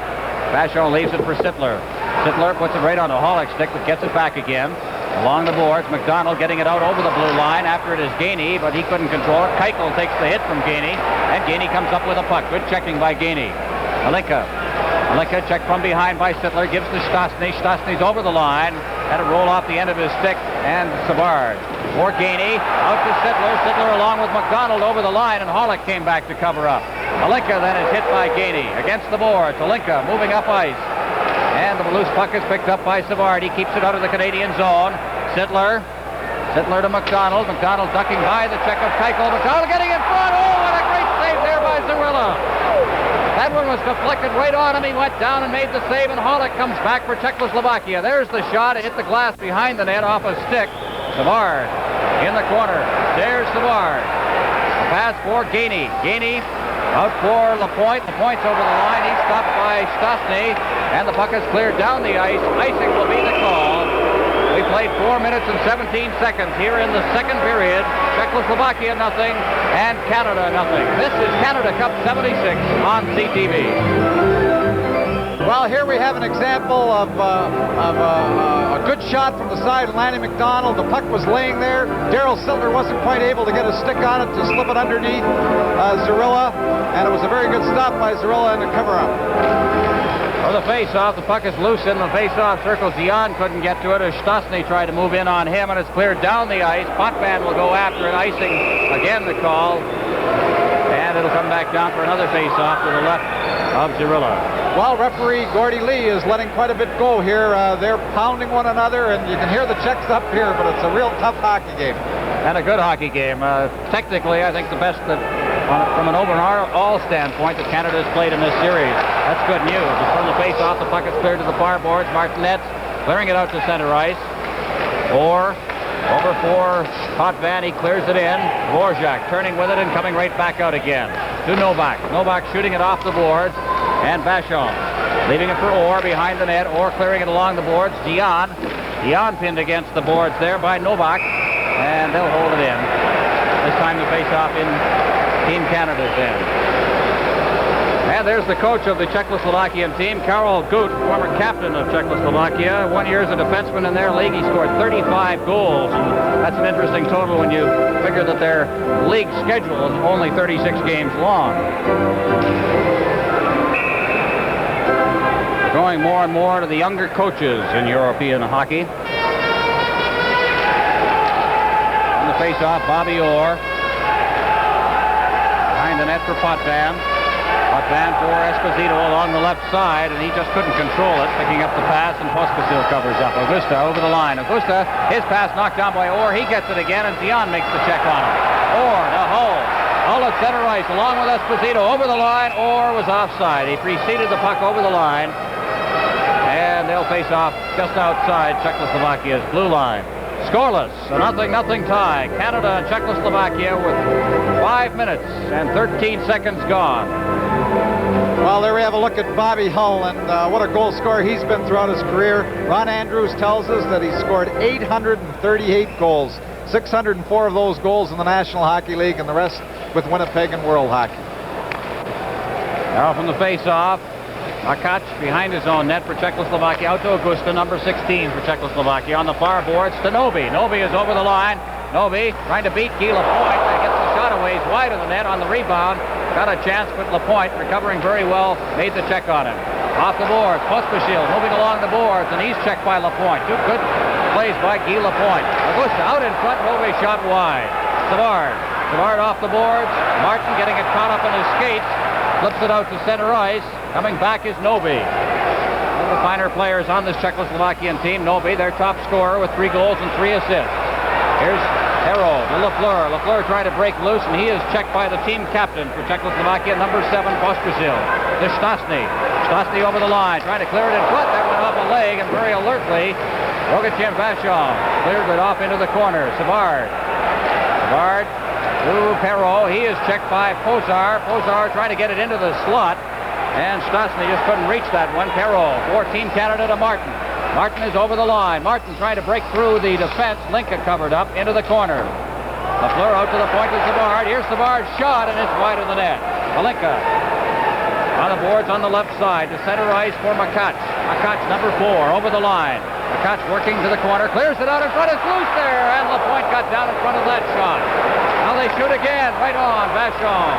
Vachon leaves it for Sittler. Sittler puts it right on the Hollick stick, but gets it back again. Along the boards, McDonald getting it out over the blue line. After it is Gainey, but he couldn't control it. Keuchel takes the hit from Gainey, and Gainey comes up with a puck. Good checking by Gainey. Alinka checked from behind by Sittler, gives to Stasny. Stasny's over the line. Had it roll off the end of his stick, and Savard. For Gainey, out to Sittler. Sittler along with McDonald over the line, and Hollick came back to cover up. Alinka then is hit by Gainey against the boards. Alinka moving up ice. And the loose puck is picked up by Savard. He keeps it out of the Canadian zone. Sittler to McDonald. McDonald ducking by the check of Keuchel. McDonald getting in front. Oh, what a great save there by Cirilla. That one was deflected right on him. He went down and made the save, and Hollick comes back for Czechoslovakia. There's the shot. It hit the glass behind the net off a stick. Savard in the corner. There's Savard. A pass for Gainey. Gainey out for Lapointe. Lapointe's over the line. He's stopped by Stasny, and the puck is cleared down the ice. Icing will be the call. We played 4 minutes and 17 seconds here in the second period. Czechoslovakia nothing, and Canada nothing. This is Canada Cup 76 on CTV. Well, here we have an example of a good shot from the side of Lanny McDonald. The puck was laying there. Daryl Sittler wasn't quite able to get a stick on it to slip it underneath Cirilla, and it was a very good stop by Cirilla and a cover-up. For the face-off, the puck is loose in the face-off circle. Zion couldn't get to it as Stasny tried to move in on him, and it's cleared down the ice. Potvin will go after it. Icing again the call, and it'll come back down for another face-off to the left of Cirilla. Well, referee Gordy Lee is letting quite a bit go here. They're pounding one another, and you can hear the checks up here, but it's a real tough hockey game. And a good hockey game. Technically, I think the best that, from an overall standpoint, that Canada has played in this series. That's good news. From the face-off, the puck is cleared to the far boards. Martinez clearing it out to center ice. Or over for Potvin. He clears it in. Dvorak turning with it and coming right back out again to Novak. Novak shooting it off the boards. And Vachon leaving it for Orr behind the net. Orr clearing it along the boards. Dion pinned against the boards there by Novak. And they'll hold it in. This time the face-off in Team Canada's end. And there's the coach of the Czechoslovakian team, Karol Gut, former captain of Czechoslovakia. 1 year as a defenseman in their league. He scored 35 goals. And that's an interesting total when you figure that their league schedule is only 36 games long. Going more and more to the younger coaches in European hockey. On the face-off, Bobby Orr. Behind the net for Potvin. But then for Esposito along the left side, and he just couldn't control it, picking up the pass, and Pospisil covers up. Augusta over the line. Augusta, his pass knocked down by Orr. He gets it again, and Dion makes the check on him. Orr to Hull. Hull at center ice, along with Esposito over the line. Orr was offside. He preceded the puck over the line, and they'll face off just outside Czechoslovakia's blue line. Scoreless, a 0-0 tie. Canada and Czechoslovakia with 5 minutes and 13 seconds gone. Well, there we have a look at Bobby Hull, and what a goal scorer he's been throughout his career. Ron Andrews tells us that he scored 838 goals, 604 of those goals in the National Hockey League, and the rest with Winnipeg and World Hockey. Now from the face-off, Makac behind his own net for Czechoslovakia. Out to Augusta, number 16 for Czechoslovakia. On the far boards to Noby. Noby is over the line. Noby trying to beat Guy Lapointe. Gets the shot away. He's wide of the net on the rebound. Got a chance, but Lapointe, recovering very well, made the check on him. Off the boards, Pospisil moving along the boards, and he's checked by Lapointe. Two good plays by Guy Lapointe. Augusta out in front. Noby shot wide. Savard. Savard off the boards. Martin getting it caught up in his skates. Flips it out to center ice. Coming back is Noby. One of the finer players on this Czechoslovakian team. Noby, their top scorer with 3 goals and 3 assists. Here's Hero to Lafleur. Lafleur trying to break loose, and he is checked by the team captain for Czechoslovakia, number 7, Pospisil. To Stastny. Stastny over the line, trying to clear it in front. That went off a leg, and very alertly, Rogatchin Vachon cleared it off into the corner. Savard. Savard to Perreault. He is checked by Pozar. Pozar trying to get it into the slot, and Stastny just couldn't reach that one. Perreault for Team Canada to Martin. Martin is over the line. Martin trying to break through the defense. Linka covered up into the corner. Lafleur out to the point with Savard. Here's Savard's shot, and it's wide of the net. Linka on the boards on the left side to center ice for Makac. Makac, number 4, over the line. Makac working to the corner, clears it out in front. It's loose there, and Lapointe got down in front of that shot. Now they shoot again, right on. Vachon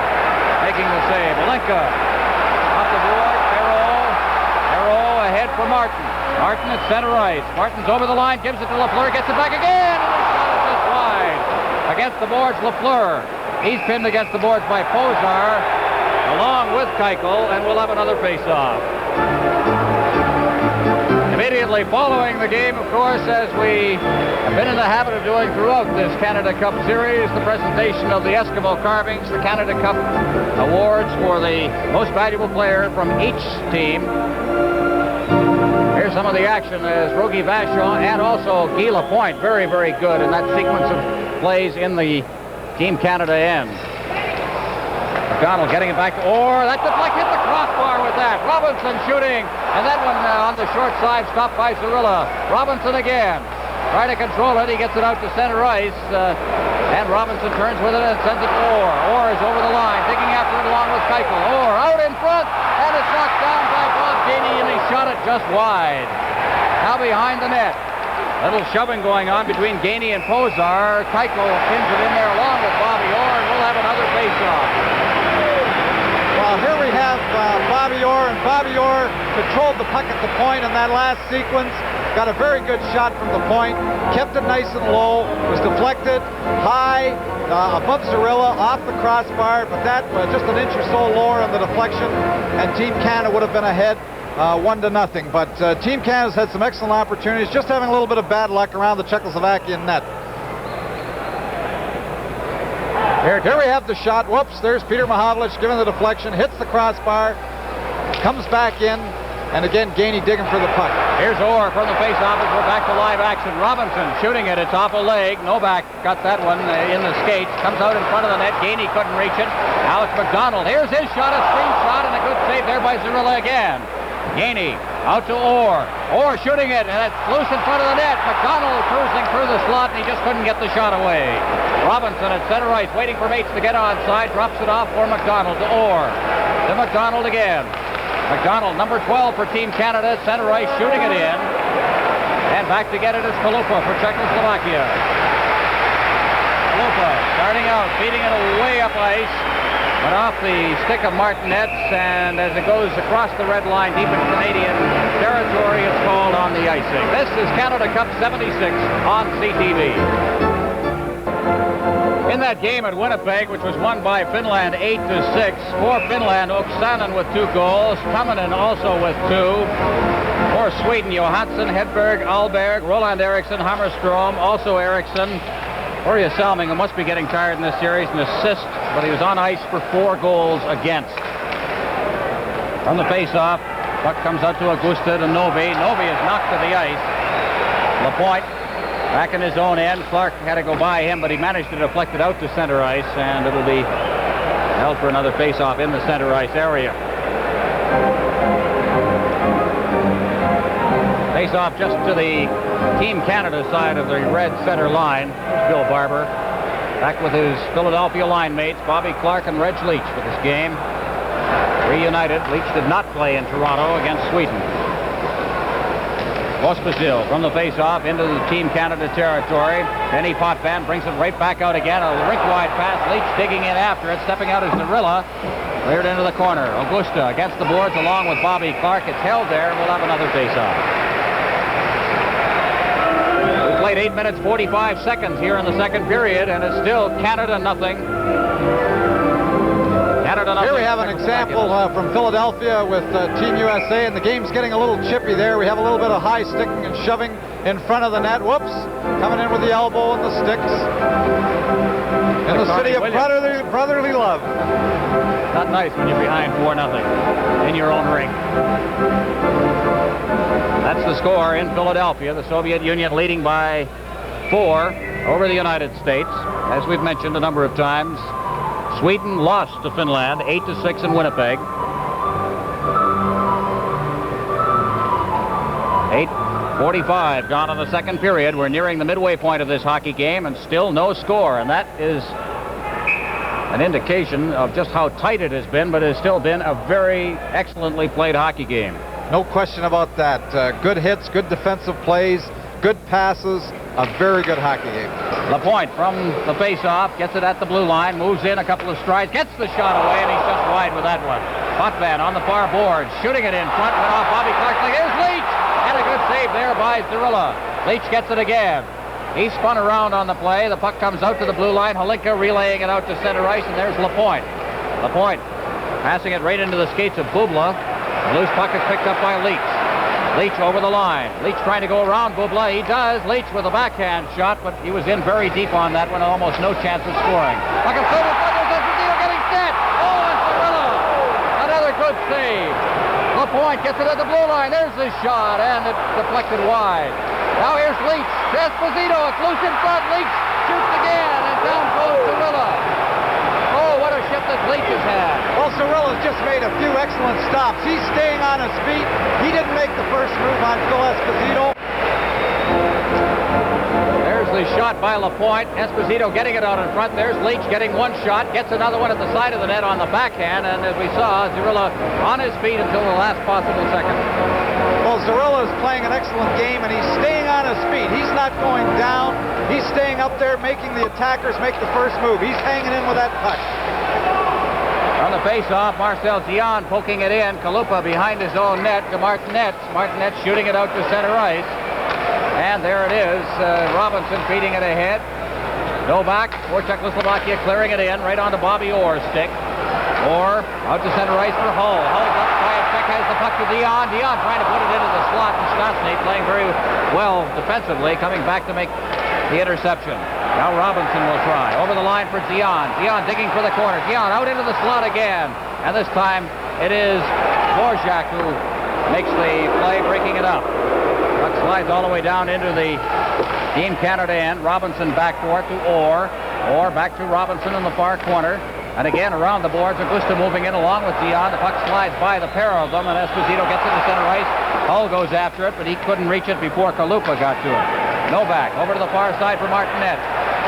making the save. Linka off the board. Perreault ahead for Martin. Martin at center ice. Martin's over the line, gives it to Lafleur, gets it back again, and the shot is just wide. Against the boards, Lafleur. He's pinned against the boards by Pozar, along with Keuchel, and we'll have another face-off. Immediately following the game, of course, as we have been in the habit of doing throughout this Canada Cup series, the presentation of the Eskimo carvings, the Canada Cup awards for the most valuable player from each team. Here's some of the action as Rogie Vachon and also Guy Lapointe, very, very good in that sequence of plays in the Team Canada end. McDonald getting it back to Orr. That deflect hit the crossbar with that. Robinson shooting, and that one on the short side stopped by Cirilla. Robinson again. Trying to control it. He gets it out to center ice, and Robinson turns with it and sends it to Orr. Orr is over the line, digging after it along with Keuchel. Orr out in front, and it's knocked down by Bob Gainey, and he shot it just wide. Now behind the net. Little shoving going on between Gainey and Pozar. Keuchel pins it in there along with Bobby Orr, and we'll have another face-off. Well, here we have Bobby Orr, and Bobby Orr controlled the puck at the point in that last sequence. Got a very good shot from the point, kept it nice and low, was deflected high above Cirilla, off the crossbar, but that was just an inch or so lower on the deflection, and Team Canada would have been ahead 1-0. But Team Canada's had some excellent opportunities, just having a little bit of bad luck around the Czechoslovakian net. Here we have the shot. Whoops, there's Peter Mahavlich giving the deflection, hits the crossbar, comes back in, and again, Gainey digging for the puck. Here's Orr from the face-off as we're back to live action. Robinson shooting it. It's off a leg. Novak got that one in the skates. Comes out in front of the net. Gainey couldn't reach it. Alex McDonald. Here's his shot. A screen shot and a good save there by Cirilla again. Gainey out to Orr. Orr shooting it, and it's loose in front of the net. McDonald cruising through the slot, and he just couldn't get the shot away. Robinson at center ice, waiting for mates to get onside. Drops it off for McDonald to Orr. To McDonald again. McDonald, number 12 for Team Canada, center ice, shooting it in. And back to get it is Kalupa for Czechoslovakia. Kalupa starting out, feeding it away up ice. Went off the stick of Martinez, and as it goes across the red line deep in Canadian territory, it's called on the icing. This is Canada Cup 76 on CTV. In that game at Winnipeg, which was won by Finland 8-6, for Finland, Oksanen with 2 goals, Kaminen also with 2. For Sweden, Johansson, Hedberg, Alberg, Roland Eriksson, Hammerstrom, also Eriksson. Börje Salming, who must be getting tired in this series, an assist, but he was on ice for 4 goals against. From the face-off, puck comes out to Augusta to Novi. Novi is knocked to the ice. Lapointe back in his own end. Clark had to go by him, but he managed to deflect it out to center ice, and it'll be held for another face-off in the center ice area. Face-off just to the Team Canada side of the red center line. Bill Barber back with his Philadelphia line mates, Bobby Clark and Reg Leach, for this game. Reunited. Leach did not play in Toronto against Sweden. Pospisil from the face-off into the Team Canada territory. Denny Potvin brings it right back out again. A rink-wide pass. Leach digging in after it. Stepping out is Narilla. Cleared into the corner. Augusta against the boards along with Bobby Clark. It's held there, and we'll have another face-off. We played 8 minutes 45 seconds here in the second period, and it's still Canada nothing. Here we have an example from Philadelphia with Team USA, and the game's getting a little chippy there. We have a little bit of high sticking and shoving in front of the net. Whoops! Coming in with the elbow and the sticks. In the city of brotherly love. Not nice when you're behind 4-0 in your own ring. That's the score in Philadelphia. The Soviet Union leading by 4 over the United States. As we've mentioned a number of times, Sweden lost to Finland 8-6 in Winnipeg. 8:45 gone in the second period. We're nearing the midway point of this hockey game, and still no score, and that is an indication of just how tight it has been, but it has still been a very excellently played hockey game. No question about that. Good hits, good defensive plays, good passes, a very good hockey game. Lapointe from the face-off, gets it at the blue line, moves in a couple of strides, gets the shot away, and he's just wide with that one. Potvin on the far board, shooting it in front, went off Bobby Clark's leg. Here's Leach! And a good save there by Zarilla. Leach gets it again. He spun around on the play. The puck comes out to the blue line. Holinka relaying it out to center ice, and there's Lapointe. Lapointe passing it right into the skates of Bubla. The loose puck is picked up by Leach. Leach over the line. Leach trying to go around Bubla. He does. Leach with a backhand shot, but he was in very deep on that one. Almost no chance of scoring. Puck is through the front. There's getting set. Oh, and Zarilla. Another good save. Lapointe gets it at the blue line. There's the shot, and it's deflected wide. Now here's Leach. Esposito. It's loose in front. Leach shoots again, and down goes Zarilla. Oh, what a shift that Leach has had. Well, Zarilla's just made a few excellent stops. He's staying on his feet. He didn't make the first move on Phil Esposito. There's the shot by Lapointe. Esposito getting it out in front. There's Leach getting one shot. Gets another one at the side of the net on the backhand. And as we saw, Zarilla on his feet until the last possible second. Well, Zarilla is playing an excellent game, and he's staying on his feet. He's not going down. He's staying up there, making the attackers make the first move. He's hanging in with that puck. On the face-off, Marcel Dion poking it in. Kalupa behind his own net to Martinez. Martinez shooting it out to center ice. And there it is. Robinson feeding it ahead. Novak for Czechoslovakia clearing it in right onto Bobby Orr's stick. Orr out to center ice for Hull. Hull up by a check, has the puck to Dion. Dion trying to put it into the slot, and Stastny playing very well defensively, coming back to make the interception. Now Robinson will try. Over the line for Dion. Dion digging for the corner. Dion out into the slot again. And this time it is Dvorak who makes the play, breaking it up. Puck slides all the way down into the Team Canada end. Robinson back for it to Orr. Orr back to Robinson in the far corner. And again around the boards, Augusta moving in along with Dion. The puck slides by the pair of them, and Esposito gets it to center ice. Hull goes after it, but he couldn't reach it before Kalupa got to it. Novak over to the far side for Martinez.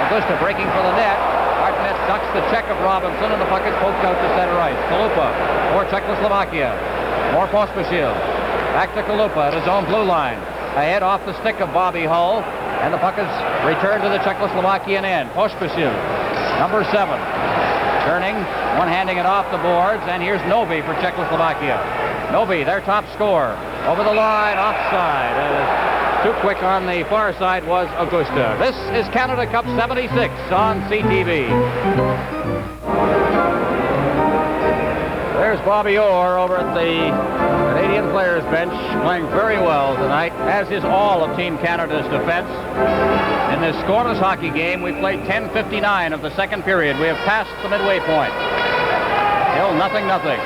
Augusta breaking for the net. Martinez ducks the check of Robinson, and the puck is poked out to center ice. Kalupa for Czechoslovakia. More Pospisil. Back to Kalupa at his own blue line. Ahead off the stick of Bobby Hull, and the puck is returned to the Czechoslovakian end. Pospisil, number 7. Turning, one-handing it off the boards, and here's Novi for Czechoslovakia. Novi, their top scorer. Over the line, offside. Too quick on the far side was Augusta. This is Canada Cup 76 on CTV. There's Bobby Orr over at the Canadian players bench, playing very well tonight, as is all of Team Canada's defense. In this scoreless hockey game, we played 10:59 of the second period. We have passed the midway point. Still 0-0.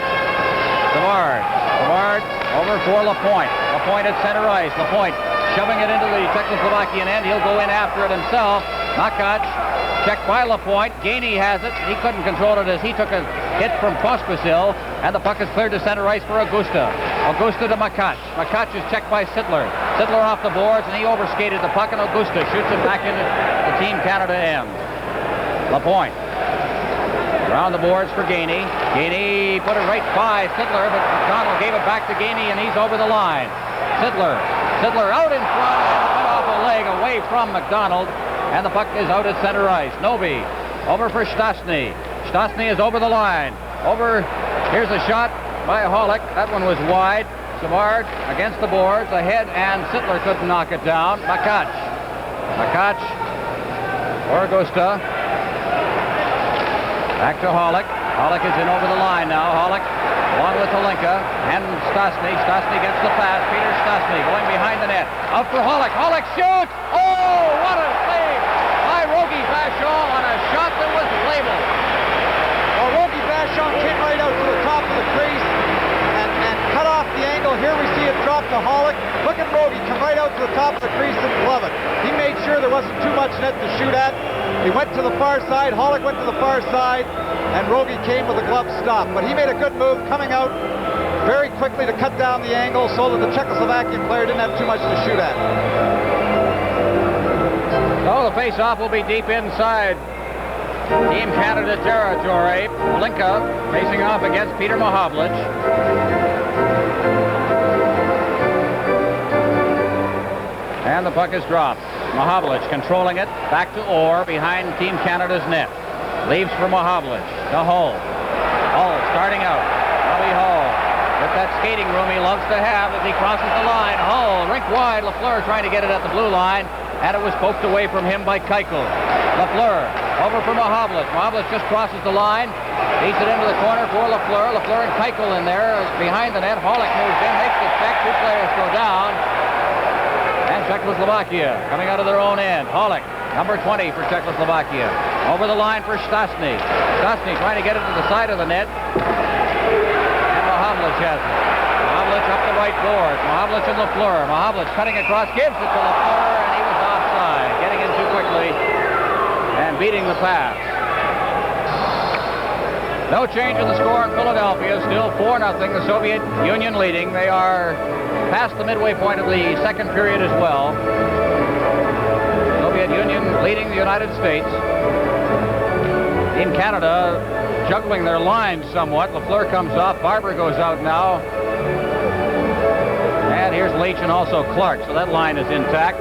Savard over for Lapointe. Lapointe at center ice. Lapointe shoving it into the Czechoslovakian end. He'll go in after it himself. Makac checked by Lapointe. Gainey has it. He couldn't control it as he took a hit from Pospisil, and the puck is cleared to center ice for Augusta. Augusta to Makac. Makac is checked by Sittler. Sittler off the boards, and he overskated the puck, and Augusta shoots it back into the Team Canada end. Lapointe around the boards for Gainey. Gainey put it right by Sittler, but McDonald gave it back to Gainey, and he's over the line. Sittler out in front, and went off a leg away from McDonald, and the puck is out at center ice. Noby over for Stastny. Stastny is over the line. Here's a shot by Holick. That one was wide. Savard against the boards, ahead, and Sittler couldn't knock it down. Makac or Augusta. Back to Holick. Holick is in over the line now. Holick along with Holinka and Stastny. Stastny gets the pass. Peter Stastny going behind the net. Out for Holick. Holick shoots! Oh, what a save by Rogie Vachon on a shot that was labeled. Well, Rogie Vachon came right out to the top of the crease and cut off the angle. Here we see it drop to Holick. Look at Rogie come right out to the top of the crease and glove it. He made sure there wasn't too much net to shoot at. He went to the far side. Holick went to the far side, and Rogie came with a glove stop. But he made a good move coming out very quickly to cut down the angle so that the Czechoslovakian player didn't have too much to shoot at. So the face-off will be deep inside Team Canada territory. Holinka facing off against Peter Mahovlich. And the puck is dropped. Mahovlich controlling it. Back to Orr behind Team Canada's net. Leaves for Mahovlich. To Hull. Hull starting out. Bobby Hull with that skating room he loves to have as he crosses the line. Hull, rink wide. Lafleur trying to get it at the blue line, and it was poked away from him by Keuchel. Lafleur over for Mahovlich. Mahovlich just crosses the line. Beats it into the corner for Lafleur. Lafleur and Keuchel in there behind the net. Holick moves in, makes the check. Two players go down. And Czechoslovakia coming out of their own end. Holick, number 20 for Czechoslovakia. Over the line for Stastny. Stastny trying to get it to the side of the net. And Mahovlich has it. Mahovlich up the right board. Mahovlich and Lafleur. Mahovlich cutting across, gives it to Lafleur, and he was offside. Getting in too quickly and beating the pass. No change in the score in Philadelphia. Still 4-0. The Soviet Union leading. They are past the midway point of the second period as well. Soviet Union leading the United States. In Canada, juggling their lines somewhat. Lafleur comes off. Barber goes out now. And here's Leach and also Clark. So that line is intact.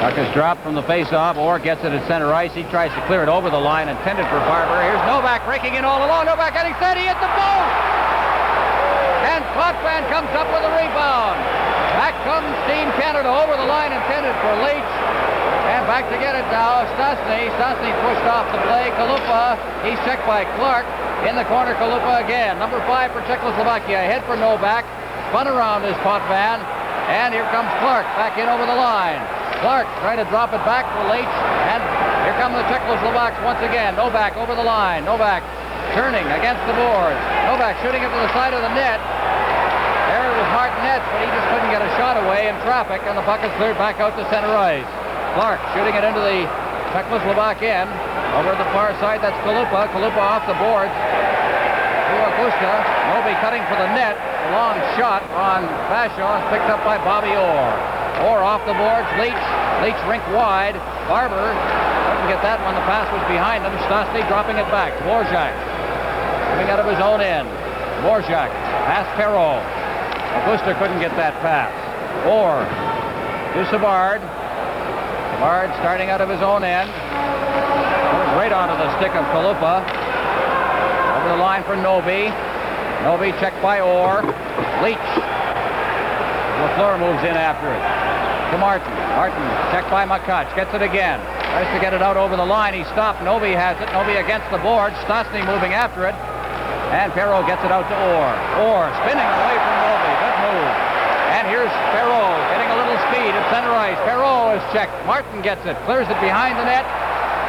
Puck is dropped from the face-off. Orr gets it at center ice. He tries to clear it over the line, intended for Barber. Here's Novak breaking in all along. Novak getting set. He hit the post. And Potvin comes up with a rebound. Back comes Team Canada over the line, intended for Leach. And back to get it now. Stastny. Stastny pushed off the play. Kalupa. He's checked by Clark. In the corner, Kalupa again. Number 5 for Czechoslovakia. Ahead for Novak. Spun around is Potvin. And here comes Clark back in over the line. Clark trying to drop it back for Leach, and here come the Czechoslovaks once again. Novak over the line. Novak turning against the boards. Novak shooting it to the side of the net. There it was Martinez, but he just couldn't get a shot away in traffic, and the puck is cleared back out to center ice. Clark shooting it into the Czechoslovak end. Over the far side, that's Kalupa. Kalupa off the boards to Augusta. Noby cutting for the net. A long shot on Vachon, picked up by Bobby Orr. Orr off the boards. Leach rink wide. Barber couldn't get that one. The pass was behind him. Stastny dropping it back. Dvorak coming out of his own end. Dvorak past Perrault. Augusta couldn't get that pass. Orr to Savard. Savard starting out of his own end. Goes right onto the stick of Kalupa. Over the line for Novi. Novi checked by Orr. Leach. Lafleur moves in after it. To Martin. Martin checked by McCutch. Gets it again. Tries to get it out over the line. He stopped. Novi has it. Novi against the board. Stastny moving after it. And Perreault gets it out to Orr. Orr spinning away from Novi. Good move. And here's Perreault getting a little speed at center ice. Perreault is checked. Martin gets it. Clears it behind the net.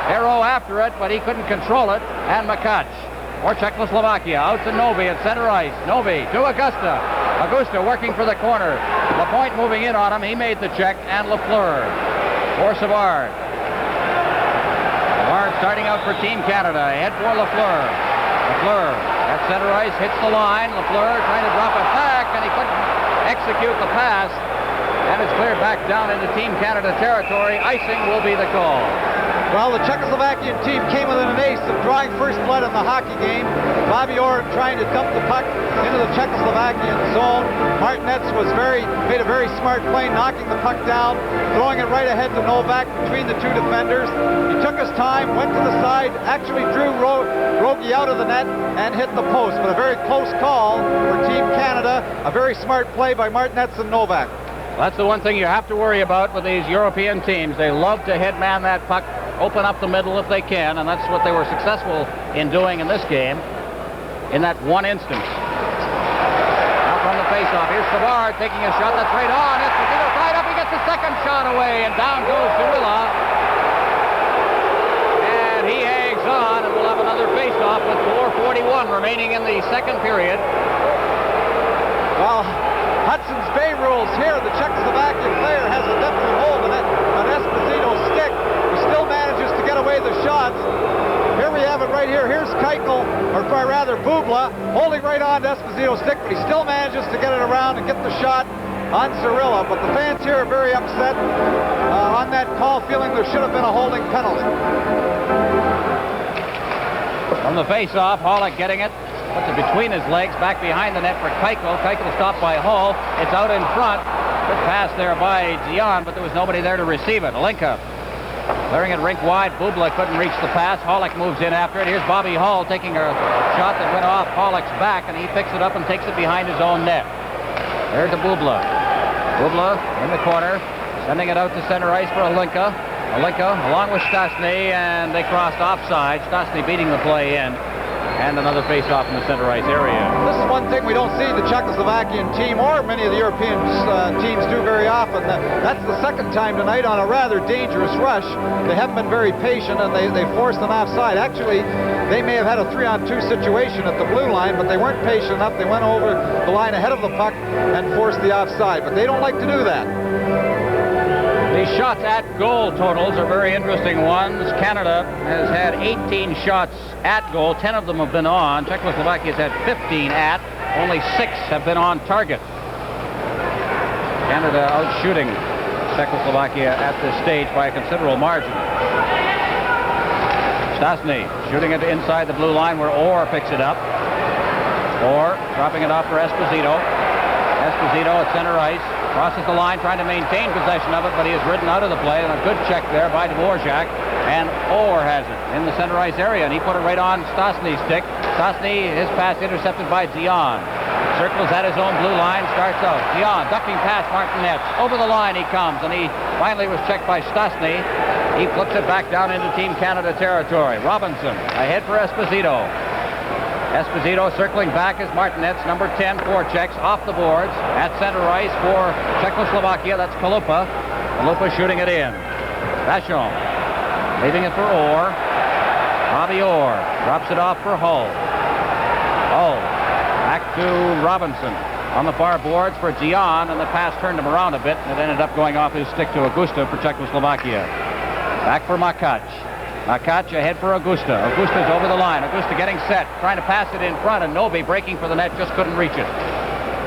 Perreault after it, but he couldn't control it. And McCutch for Czechoslovakia. Out to Novi at center ice. Novi to Augusta. Augusta working for the corner. Lapointe moving in on him. He made the check. And Lafleur for Savard. Savard starting out for Team Canada. Ahead for Lafleur. Lafleur at center ice hits the line. Lafleur trying to drop it back, and he couldn't execute the pass. And it's cleared back down into Team Canada territory. Icing will be the call. Well, the Czechoslovakian team came within an ace of drawing first blood in the hockey game. Bobby Orr trying to dump the puck into the Czechoslovakian zone. Martinez made a very smart play, knocking the puck down, throwing it right ahead to Novak between the two defenders. He took his time, went to the side, actually drew Rogie out of the net and hit the post. But a very close call for Team Canada. A very smart play by Martinez and Novak. That's the one thing you have to worry about with these European teams. They love to headman that puck, open up the middle if they can, and that's what they were successful in doing in this game in that one instance. Now from the faceoff, here's Savard taking a shot that's right on. Esposito tied up, he gets the second shot away, and down goes Cirilla. And he hangs on, and we'll have another faceoff with 4:41 remaining in the second period. Well, Hudson's Bay rules here. The Czechoslovakian player has a definite hold on Esposito's stick. He still manages to get away the shots. Here we have it right here. Here's Keuchel, or rather Bubla, holding right on to Esposito's stick, but he still manages to get it around and get the shot on Cirilla. But the fans here are very upset on that call, feeling there should have been a holding penalty. From the face-off, Holick getting it. Puts it between his legs, back behind the net for Keuchel. Keuchel stopped by Hall. It's out in front. Good pass there by Dion, but there was nobody there to receive it. Alinka clearing it rink wide. Bubla couldn't reach the pass. Holick moves in after it. Here's Bobby Hull taking a shot that went off Holick's back, and he picks it up and takes it behind his own net. There to Bubla. Bubla in the corner, sending it out to center ice for Alinka. Alinka along with Stastny, and they crossed offside. Stastny beating the play in. And another face-off in the center ice area. This is one thing we don't see the Czechoslovakian team or many of the European teams do very often. That's the second time tonight on a rather dangerous rush. They haven't been very patient, and they forced an offside. Actually, they may have had a 3-on-2 situation at the blue line, but they weren't patient enough. They went over the line ahead of the puck and forced the offside, but they don't like to do that. The shots at goal totals are very interesting ones. Canada has had 18 shots at goal. 10 of them have been on. Czechoslovakia has had 15 at. Only 6 have been on target. Canada outshooting Czechoslovakia at this stage by a considerable margin. Stastny shooting it inside the blue line where Orr picks it up. Orr dropping it off for Esposito. Esposito at center ice. Crosses the line, trying to maintain possession of it, but he is ridden out of the play, and a good check there by Dvorak. And Orr has it in the center ice area, and he put it right on Stastny's stick. Stastny, his pass intercepted by Dion. Circles at his own blue line, starts out. Dion ducking past Martinez. Over the line he comes, and he finally was checked by Stastny. He flips it back down into Team Canada territory. Robinson ahead for Esposito. Esposito circling back as Martinez, number 10, forechecks off the boards at center ice for Czechoslovakia. That's Kalupa. Kalupa shooting it in. Vachon leaving it for Orr. Bobby Orr drops it off for Hull. Hull back to Robinson on the far boards for Dion, and the pass turned him around a bit, and it ended up going off his stick to Augusta for Czechoslovakia. Back for Makach. Makach ahead for Augusta. Augusta's over the line. Augusta getting set, trying to pass it in front, and Novi breaking for the net, just couldn't reach it.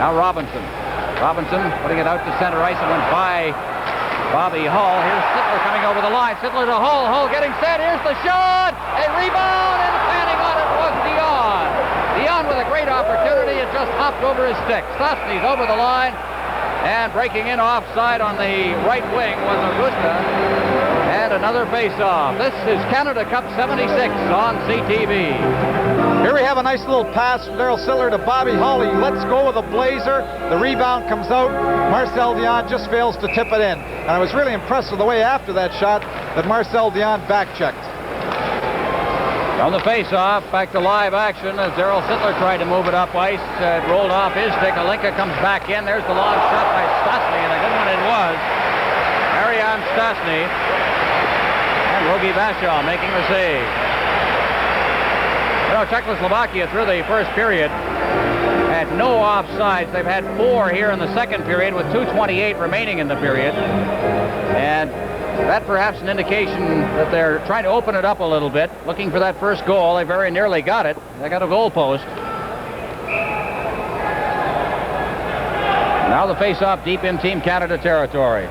Now Robinson. Robinson putting it out to center ice. It went by Bobby Hull. Here's Sittler coming over the line. Sittler to Hull. Hull getting set. Here's the shot. A rebound, and standing on it was Dion. Dion with a great opportunity. It just hopped over his stick. Stastny's over the line. And breaking in offside on the right wing was Augusta. And another face-off. This is Canada Cup 76 on CTV. Here we have a nice little pass from Daryl Sittler to Bobby Hull. He lets go with a blazer. The rebound comes out. Marcel Dion just fails to tip it in. And I was really impressed with the way after that shot that Marcel Dion back-checked. From the face-off, back to live action as Daryl Sittler tried to move it up ice. It rolled off his stick. Alinka comes back in. There's the long shot by Stastny, and a good one it was. Ariane Stastny. And Rogie Vachon making the save. You know, Czechoslovakia through the first period had no offsides. They've had 4 here in the second period with 2:28 remaining in the period. And that perhaps an indication that they're trying to open it up a little bit, looking for that first goal. They very nearly got it. They got a goal post. Now the face-off deep in Team Canada territory.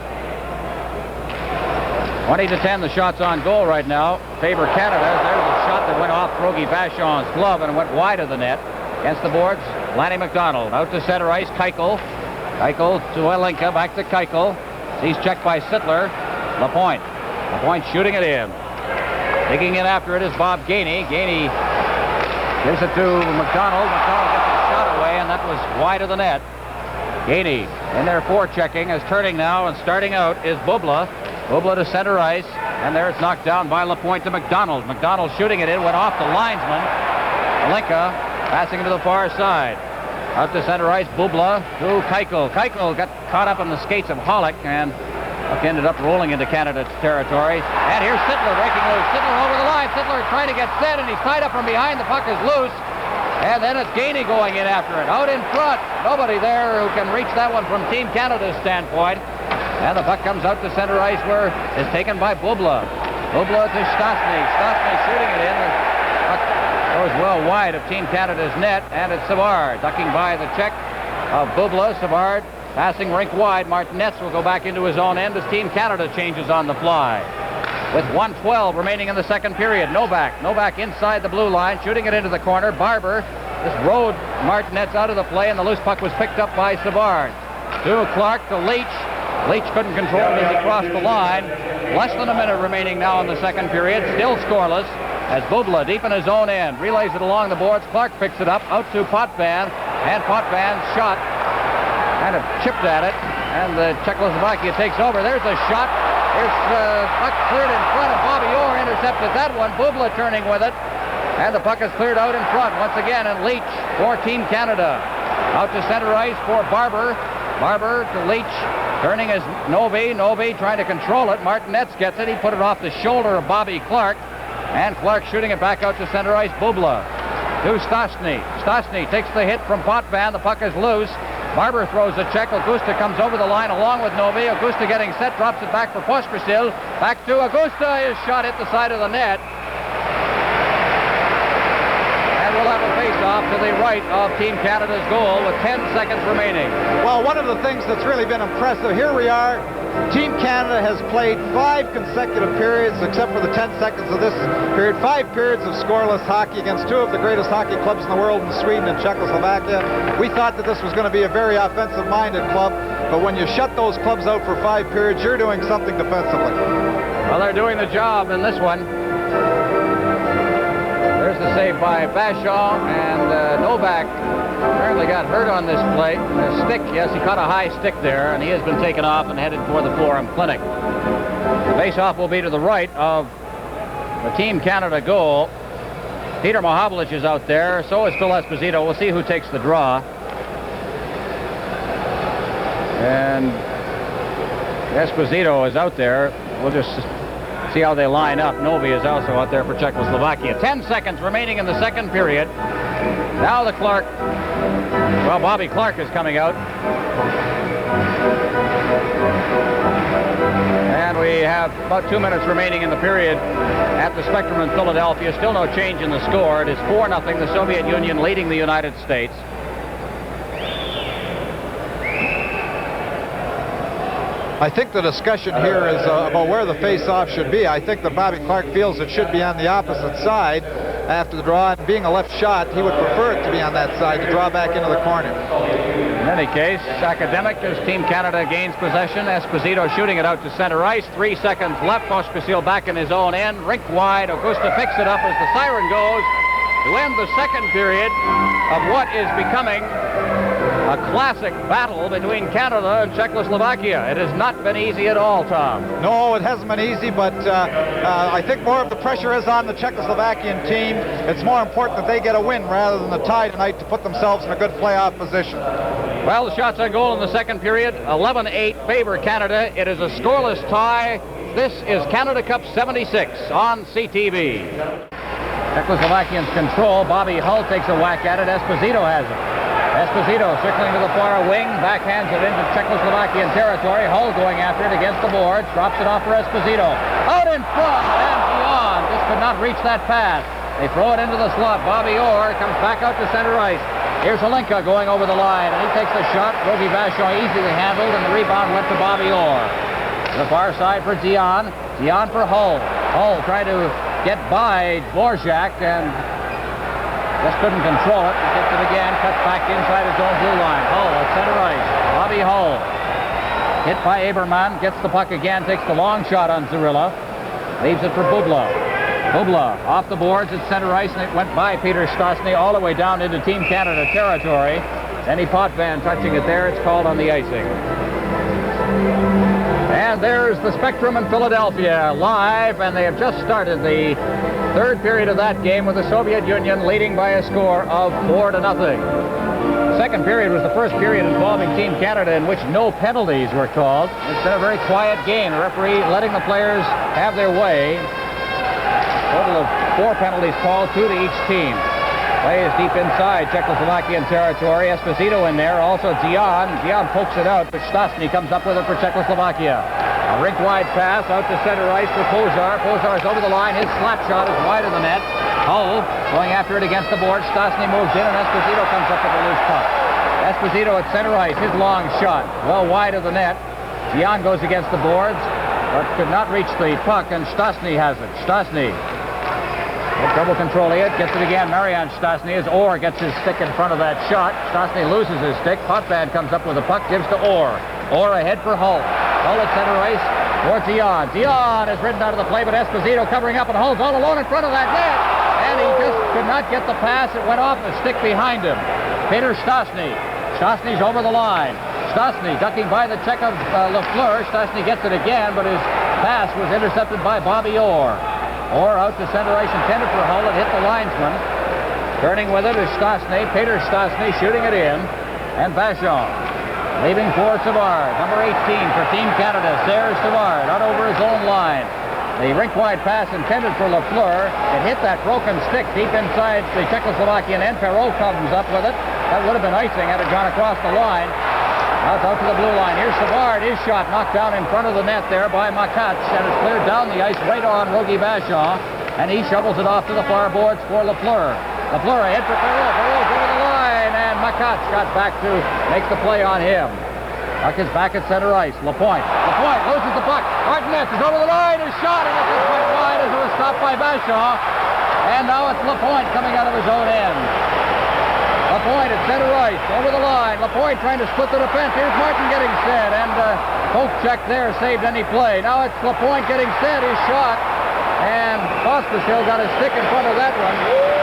20-10 the shots on goal right now. Favor Canada. There's a shot that went off Rogie Vachon's glove and went wide of the net. Against the boards, Lanny McDonald. Out to center ice, Keuchel. Keuchel to Alinka, back to Keuchel. He's checked by Sittler. Lapointe. Lapointe shooting it in. Digging in after it is Bob Gainey. Gainey gives it to McDonald. McDonald gets a shot away, and that was wide of the net. Gainey in there forechecking, is turning now, and starting out is Bubla. Bubla to center ice, and there it's knocked down by Lapointe to McDonald. McDonald shooting it in, went off the linesman. Alinka passing to the far side. Out to center ice, Bubla to Keuchel. Keuchel got caught up in the skates of Hollick, and ended up rolling into Canada's territory. And here's Sittler breaking loose. Sittler over the line. Sittler trying to get set, and he's tied up from behind. The puck is loose. And then it's Gainey going in after it. Out in front. Nobody there who can reach that one from Team Canada's standpoint. And the puck comes out to center ice where it's taken by Bubla. Bubla to Stastny. Stastny shooting it in. The puck goes well wide of Team Canada's net. And it's Savard ducking by the check of Bubla. Savard passing rink wide. Martinez will go back into his own end as Team Canada changes on the fly. With 1:12 remaining in the second period. Novak inside the blue line, shooting it into the corner. Barber just rode Martinez out of the play, and the loose puck was picked up by Savard. To Clark, to Leach. Leach couldn't control it as he crossed the line. Less than a minute remaining now in the second period. Still scoreless as Bubla deep in his own end relays it along the boards. Clark picks it up out to Potvin, and Potvin's shot kind of chipped at it, and the Czechoslovakia takes over. There's a shot. Here's puck cleared in front of Bobby Orr, intercepted that one. Bubla turning with it, and the puck is cleared out in front once again, and Leach for Team Canada. Out to center ice for Barber. Barber to Leach, turning as Novi. Novi trying to control it. Martinez gets it. He put it off the shoulder of Bobby Clark, and Clark shooting it back out to center ice. Bubla to Stastny. Stastny takes the hit from Potvin. The puck is loose. Barber throws a check. Augusta comes over the line along with Novi. Augusta getting set, drops it back for Pospisil. Back to Augusta. His shot hit the side of the net. And we'll have a face-off to the right of Team Canada's goal with 10 seconds remaining. Well, one of the things that's really been impressive, here we are. Team Canada has played 5 consecutive periods, except for the 10 seconds of this period. 5 periods of scoreless hockey against 2 of the greatest hockey clubs in the world in Sweden and Czechoslovakia. We thought that this was going to be a very offensive-minded club, but when you shut those clubs out for 5 periods, you're doing something defensively. Well, they're doing the job in this one. There's the save by Vachon, and Novak apparently got hurt on this play. The stick, yes, he caught a high stick there, and he has been taken off and headed for the Forum Clinic. The face-off will be to the right of the Team Canada goal. Peter Mahovlich is out there. So is Phil Esposito. We'll see who takes the draw. And Esposito is out there. We'll just see how they line up. Novi is also out there for Czechoslovakia. 10 seconds remaining in the second period. Now the Clark. Well, Bobby Clark is coming out. And we have about 2 minutes remaining in the period at the Spectrum in Philadelphia. Still no change in the score. It is 4-0, the Soviet Union leading the United States. I think the discussion here is about where the face-off should be. I think that Bobby Clark feels it should be on the opposite side. after the draw, and being a left shot, he would prefer it to be on that side to draw back into the corner. In any case, Academic as Team Canada gains possession. Esposito shooting it out to center ice. 3 seconds left. Pospisil back in his own end. Rink wide. Augusta picks it up as the siren goes to end the second period of what is becoming a classic battle between Canada and Czechoslovakia. It has not been easy at all, Tom. No, it hasn't been easy, but I think more of the pressure is on the Czechoslovakian team. It's more important that they get a win rather than the tie tonight to put themselves in a good playoff position. Well, the shots on goal in the second period, 11-8 favor Canada. It is a scoreless tie. This is Canada Cup 76 on CTV. Czechoslovakians control. Bobby Hull takes a whack at it. Esposito has it. Esposito circling to the far wing, backhands it into Czechoslovakian territory. Hull going after it against the boards, drops it off for Esposito. Out in front and beyond. Just could not reach that pass. They throw it into the slot. Bobby Orr comes back out to center ice. Here's Holinka going over the line, and he takes the shot. Rogie Vachon easily handled, and the rebound went to Bobby Orr. To the far side for Dion. Dion for Hull. Hull trying to get by Dvorak and just couldn't control it. He gets it again, cuts back inside his own blue line. Hull at center ice. Bobby Hull. Hit by Aberman, gets the puck again, takes the long shot on Zarilla. Leaves it for Bubla. Bubla off the boards at center ice, and it went by Peter Stastny all the way down into Team Canada territory. Any Potvin touching it there, it's called on the icing. And there's the Spectrum in Philadelphia live, and they have just started the third period of that game with the Soviet Union leading by a score of 4-0. The second period was the first period involving Team Canada in which no penalties were called. It's been a very quiet game. The referee letting the players have their way. Total of 4 penalties called, 2 to each team. Play is deep inside Czechoslovakian territory. Esposito in there, also Dion. Dion pokes it out, but Stastny comes up with it for Czechoslovakia. A rink-wide pass out to center ice for Pozar. Pozar's over the line. His slap shot is wide of the net. Hull going after it against the board. Stastny moves in, and Esposito comes up with a loose puck. Esposito at center ice. His long shot, well wide of the net. Dion goes against the boards, but could not reach the puck, and Stastny has it. Stastny. Trouble controlling it, gets it again. Marian Stastny as Orr gets his stick in front of that shot. Stastny loses his stick. Potvin comes up with a puck, gives to Orr. Orr ahead for Hull. Hull at center ice for Dion. Dion is ridden out of the play, but Esposito covering up, and Hull's all alone in front of that net. And he just could not get the pass. It went off the stick behind him. Peter Stastny. Stastny's over the line. Stastny ducking by the check of Lafleur. Stastny gets it again, but his pass was intercepted by Bobby Orr. Orr out to center ice, intended for Hull. It hit the linesman. Turning with it is Stastny. Peter Stastny shooting it in. And Vachon leaving for Savard. Number 18 for Team Canada. Serge Savard out over his own line. The rink-wide pass intended for Lafleur. It hit that broken stick deep inside the Czechoslovakian end. Perrault comes up with it. That would have been icing had it gone across the line. Out to the blue line. Here's Savard. His shot knocked down in front of the net there by Makats, and it's cleared down the ice right on Rogie Vachon, and he shovels it off to the far boards for Lafleur. Lafleur ahead for Perrault. Perrault's over the line, and Makats got back to make the play on him. Puck is back at center ice. Lapointe loses the puck. Martinez is over the line. His shot, and it just went wide as it was stopped by Vachon. And now it's Lapointe coming out of his own end. Lapointe at center ice, over the line. Lapointe trying to split the defense. Here's Martin getting set, and poke check there saved any play. Now it's Lapointe getting set, his shot, and Pospisil got his stick in front of that one.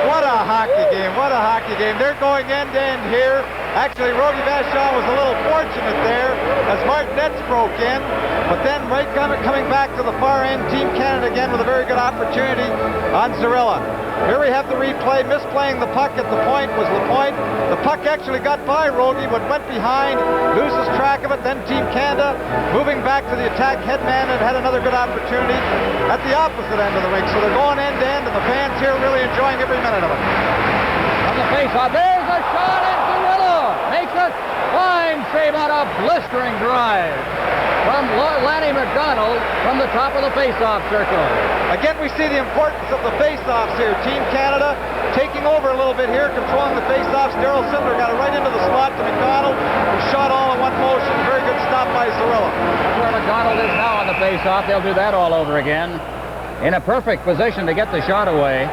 What a hockey game, what a hockey game. They're going end-to-end here. Actually, Rogie Vachon was a little fortunate there as Martinez broke in, but then right coming back to the far end, Team Canada again with a very good opportunity on Zarilla. Here we have the replay. Misplaying the puck at the point was Lapointe. The puck actually got by Rogie, but went behind, loses track of it. Then Team Canada moving back to the attack. Headman had another good opportunity at the opposite end of the rink. So they're going end to end, and the fans here really enjoying every minute of it. On the face-off, there's a shot, and Zarilla makes a fine save on a blistering drive from Lanny McDonald from the top of the face-off circle. Again, we see the importance of the face-offs here. Team Canada taking over a little bit here, controlling the face-offs. Darryl Sindler got it right into the slot to McDonald, who shot all in one motion. Very good stop by Zarilla. That's where McDonald is now on the face-off. They'll do that all over again. In a perfect position to get the shot away.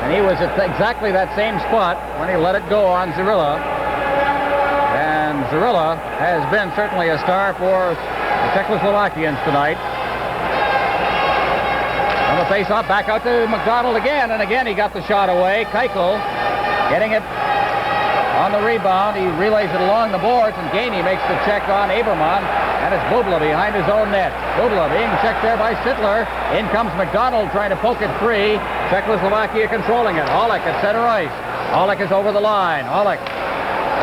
And he was at exactly that same spot when he let it go on Zarilla. And Zarilla has been certainly a star for the Czechoslovakians tonight. On the face-off, back out to McDonald again, and again he got the shot away. Keuchel getting it on the rebound. He relays it along the boards, and Gainey makes the check on Aberman, and it's Bubla behind his own net. Bubla being checked there by Sittler. In comes McDonald trying to poke it free. Czechoslovakia controlling it. Hollick at center ice. Hollick is over the line. Hollick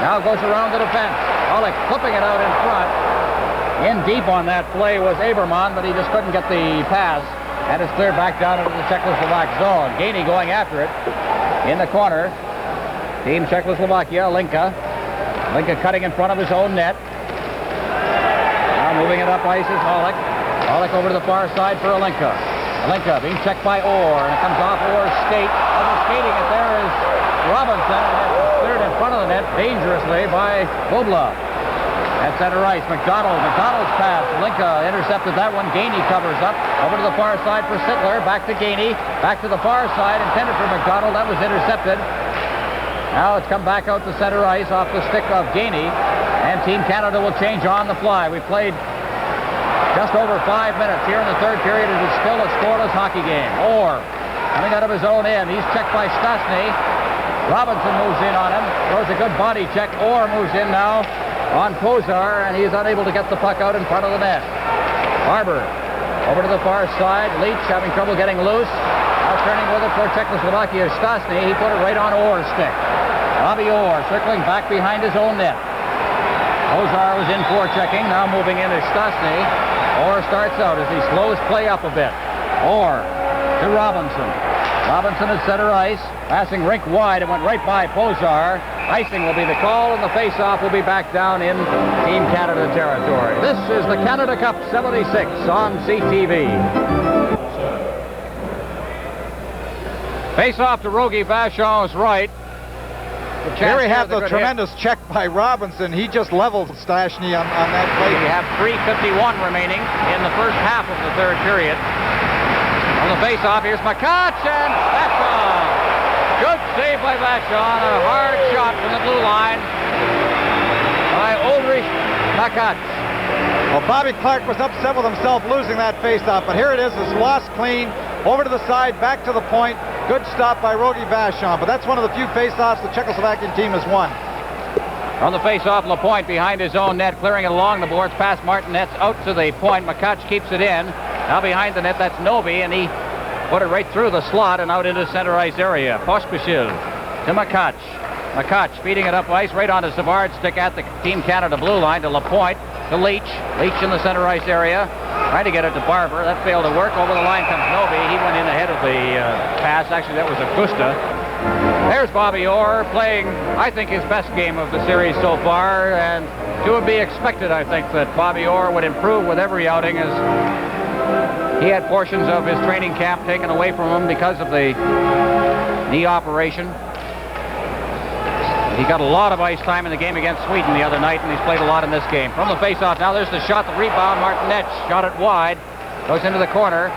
now goes around the defense. Hollick flipping it out in front. In deep on that play was Aberman, but he just couldn't get the pass. And it's cleared back down into the Czechoslovak zone. Gainey going after it in the corner. Team Czechoslovakia, Linka. Linka cutting in front of his own net. Now moving it up ice is Hollick. Hollick over to the far side for Alinka. Alinka being checked by Orr, and it comes off Orr's skate. Skating it there is Robinson, and it's cleared in front of the net dangerously by Bubla. At center ice, McDonald's pass. Linka intercepted that one. Gainey covers up. Over to the far side for Sittler. Back to Gainey. Back to the far side. Intended for McDonald. That was intercepted. Now it's come back out to center ice off the stick of Gainey. And Team Canada will change on the fly. We played just over 5 minutes here in the third period. It is still a scoreless hockey game. Orr coming out of his own end. He's checked by Stastny. Robinson moves in on him. Throws a good body check. Orr moves in now on Pozar, and he's unable to get the puck out in front of the net. Barber over to the far side. Leach having trouble getting loose. Now turning with it for Czechoslovakia. Stastny, he put it right on Orr's stick. Bobby Orr circling back behind his own net. Pozar was in forechecking. Now moving in is Stastny. Orr starts out as he slows play up a bit. Orr to Robinson. Robinson at center ice. Passing rink wide. It went right by Pozar. Icing will be the call, and the face-off will be back down in Team Canada territory. This is the Canada Cup 76 on CTV. Face-off to Rogie Vachon's right. Here we have the tremendous check by Robinson. He just leveled Stastny on that play. We have 3:51 remaining in the first half of the third period. On the face-off, here's Makach and Vachon. Good save by Vachon. A hard shot from the blue line by Ulrich Makach. Well, Bobby Clark was upset with himself losing that face-off, but here it is. It's lost clean. Over to the side, back to the point. Good stop by Rogie Vachon, but that's one of the few face-offs the Czechoslovakian team has won. On the face-off, Lapointe behind his own net, clearing it along the boards, past Martinet's out to the point. Makach keeps it in. Now behind the net, that's Novi, and he put it right through the slot and out into center ice area. Pospisil to Makach. Makach feeding it up ice right onto Savard's stick at the Team Canada blue line to Lapointe, to Leach. Leach in the center ice area. Trying to get it to Barber. That failed to work. Over the line comes Novi. He went in ahead of the pass. Actually, that was Augusta. There's Bobby Orr playing, I think, his best game of the series so far. And to be expected, I think, that Bobby Orr would improve with every outing as he had portions of his training camp taken away from him because of the knee operation. He got a lot of ice time in the game against Sweden the other night, and he's played a lot in this game. From the faceoff, now there's the shot, the rebound. Martinet shot it wide, goes into the corner.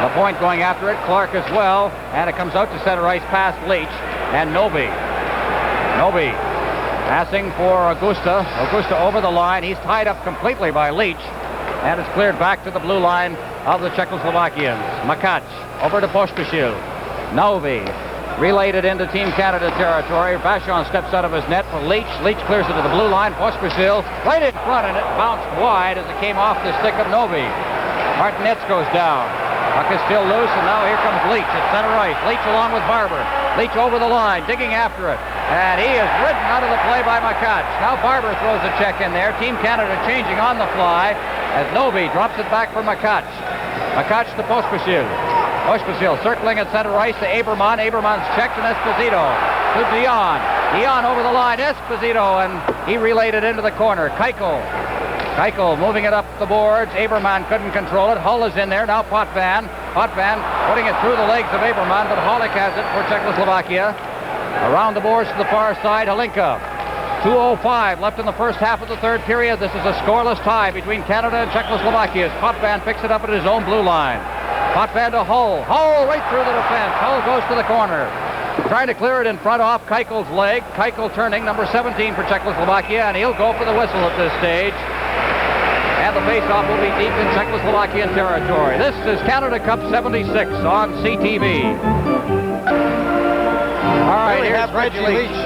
Lapointe going after it, Clark as well, and it comes out to center ice past Leach and Novi. Novi passing for Augusta. Augusta over the line. He's tied up completely by Leach, and it's cleared back to the blue line of the Czechoslovakians. Makach over to Pospisil. Novi relayed it into Team Canada territory. Vachon steps out of his net for Leach. Leach clears it to the blue line. Pospisil right in front, and it bounced wide as it came off the stick of Novi. Martinez goes down. Puck is still loose, and now here comes Leach at center ice. Leach along with Barber. Leach over the line, digging after it. And he is ridden out of the play by Makach. Now Barber throws a check in there. Team Canada changing on the fly as Novi drops it back for Makach. Makach to Pospisil. Pospisil circling at center ice to Aberman. Aberman's checked, and Esposito to Dion. Dion over the line. Esposito, and he relayed it into the corner. Keuchel. Keuchel moving it up the boards. Aberman couldn't control it. Hull is in there. Now Potvin. Potvin putting it through the legs of Aberman, but Hollick has it for Czechoslovakia. Around the boards to the far side, Halinka. 2:05 left in the first half of the third period. This is a scoreless tie between Canada and Czechoslovakia as Potvin picks it up at his own blue line. Potvin to Hull. Hull right through the defense. Hull goes to the corner. Trying to clear it in front off Keichel's leg. Keichel turning, number 17 for Czechoslovakia, and he'll go for the whistle at this stage. And the faceoff will be deep in Czechoslovakian territory. This is Canada Cup 76 on CTV. All right, here's Reggie Leach.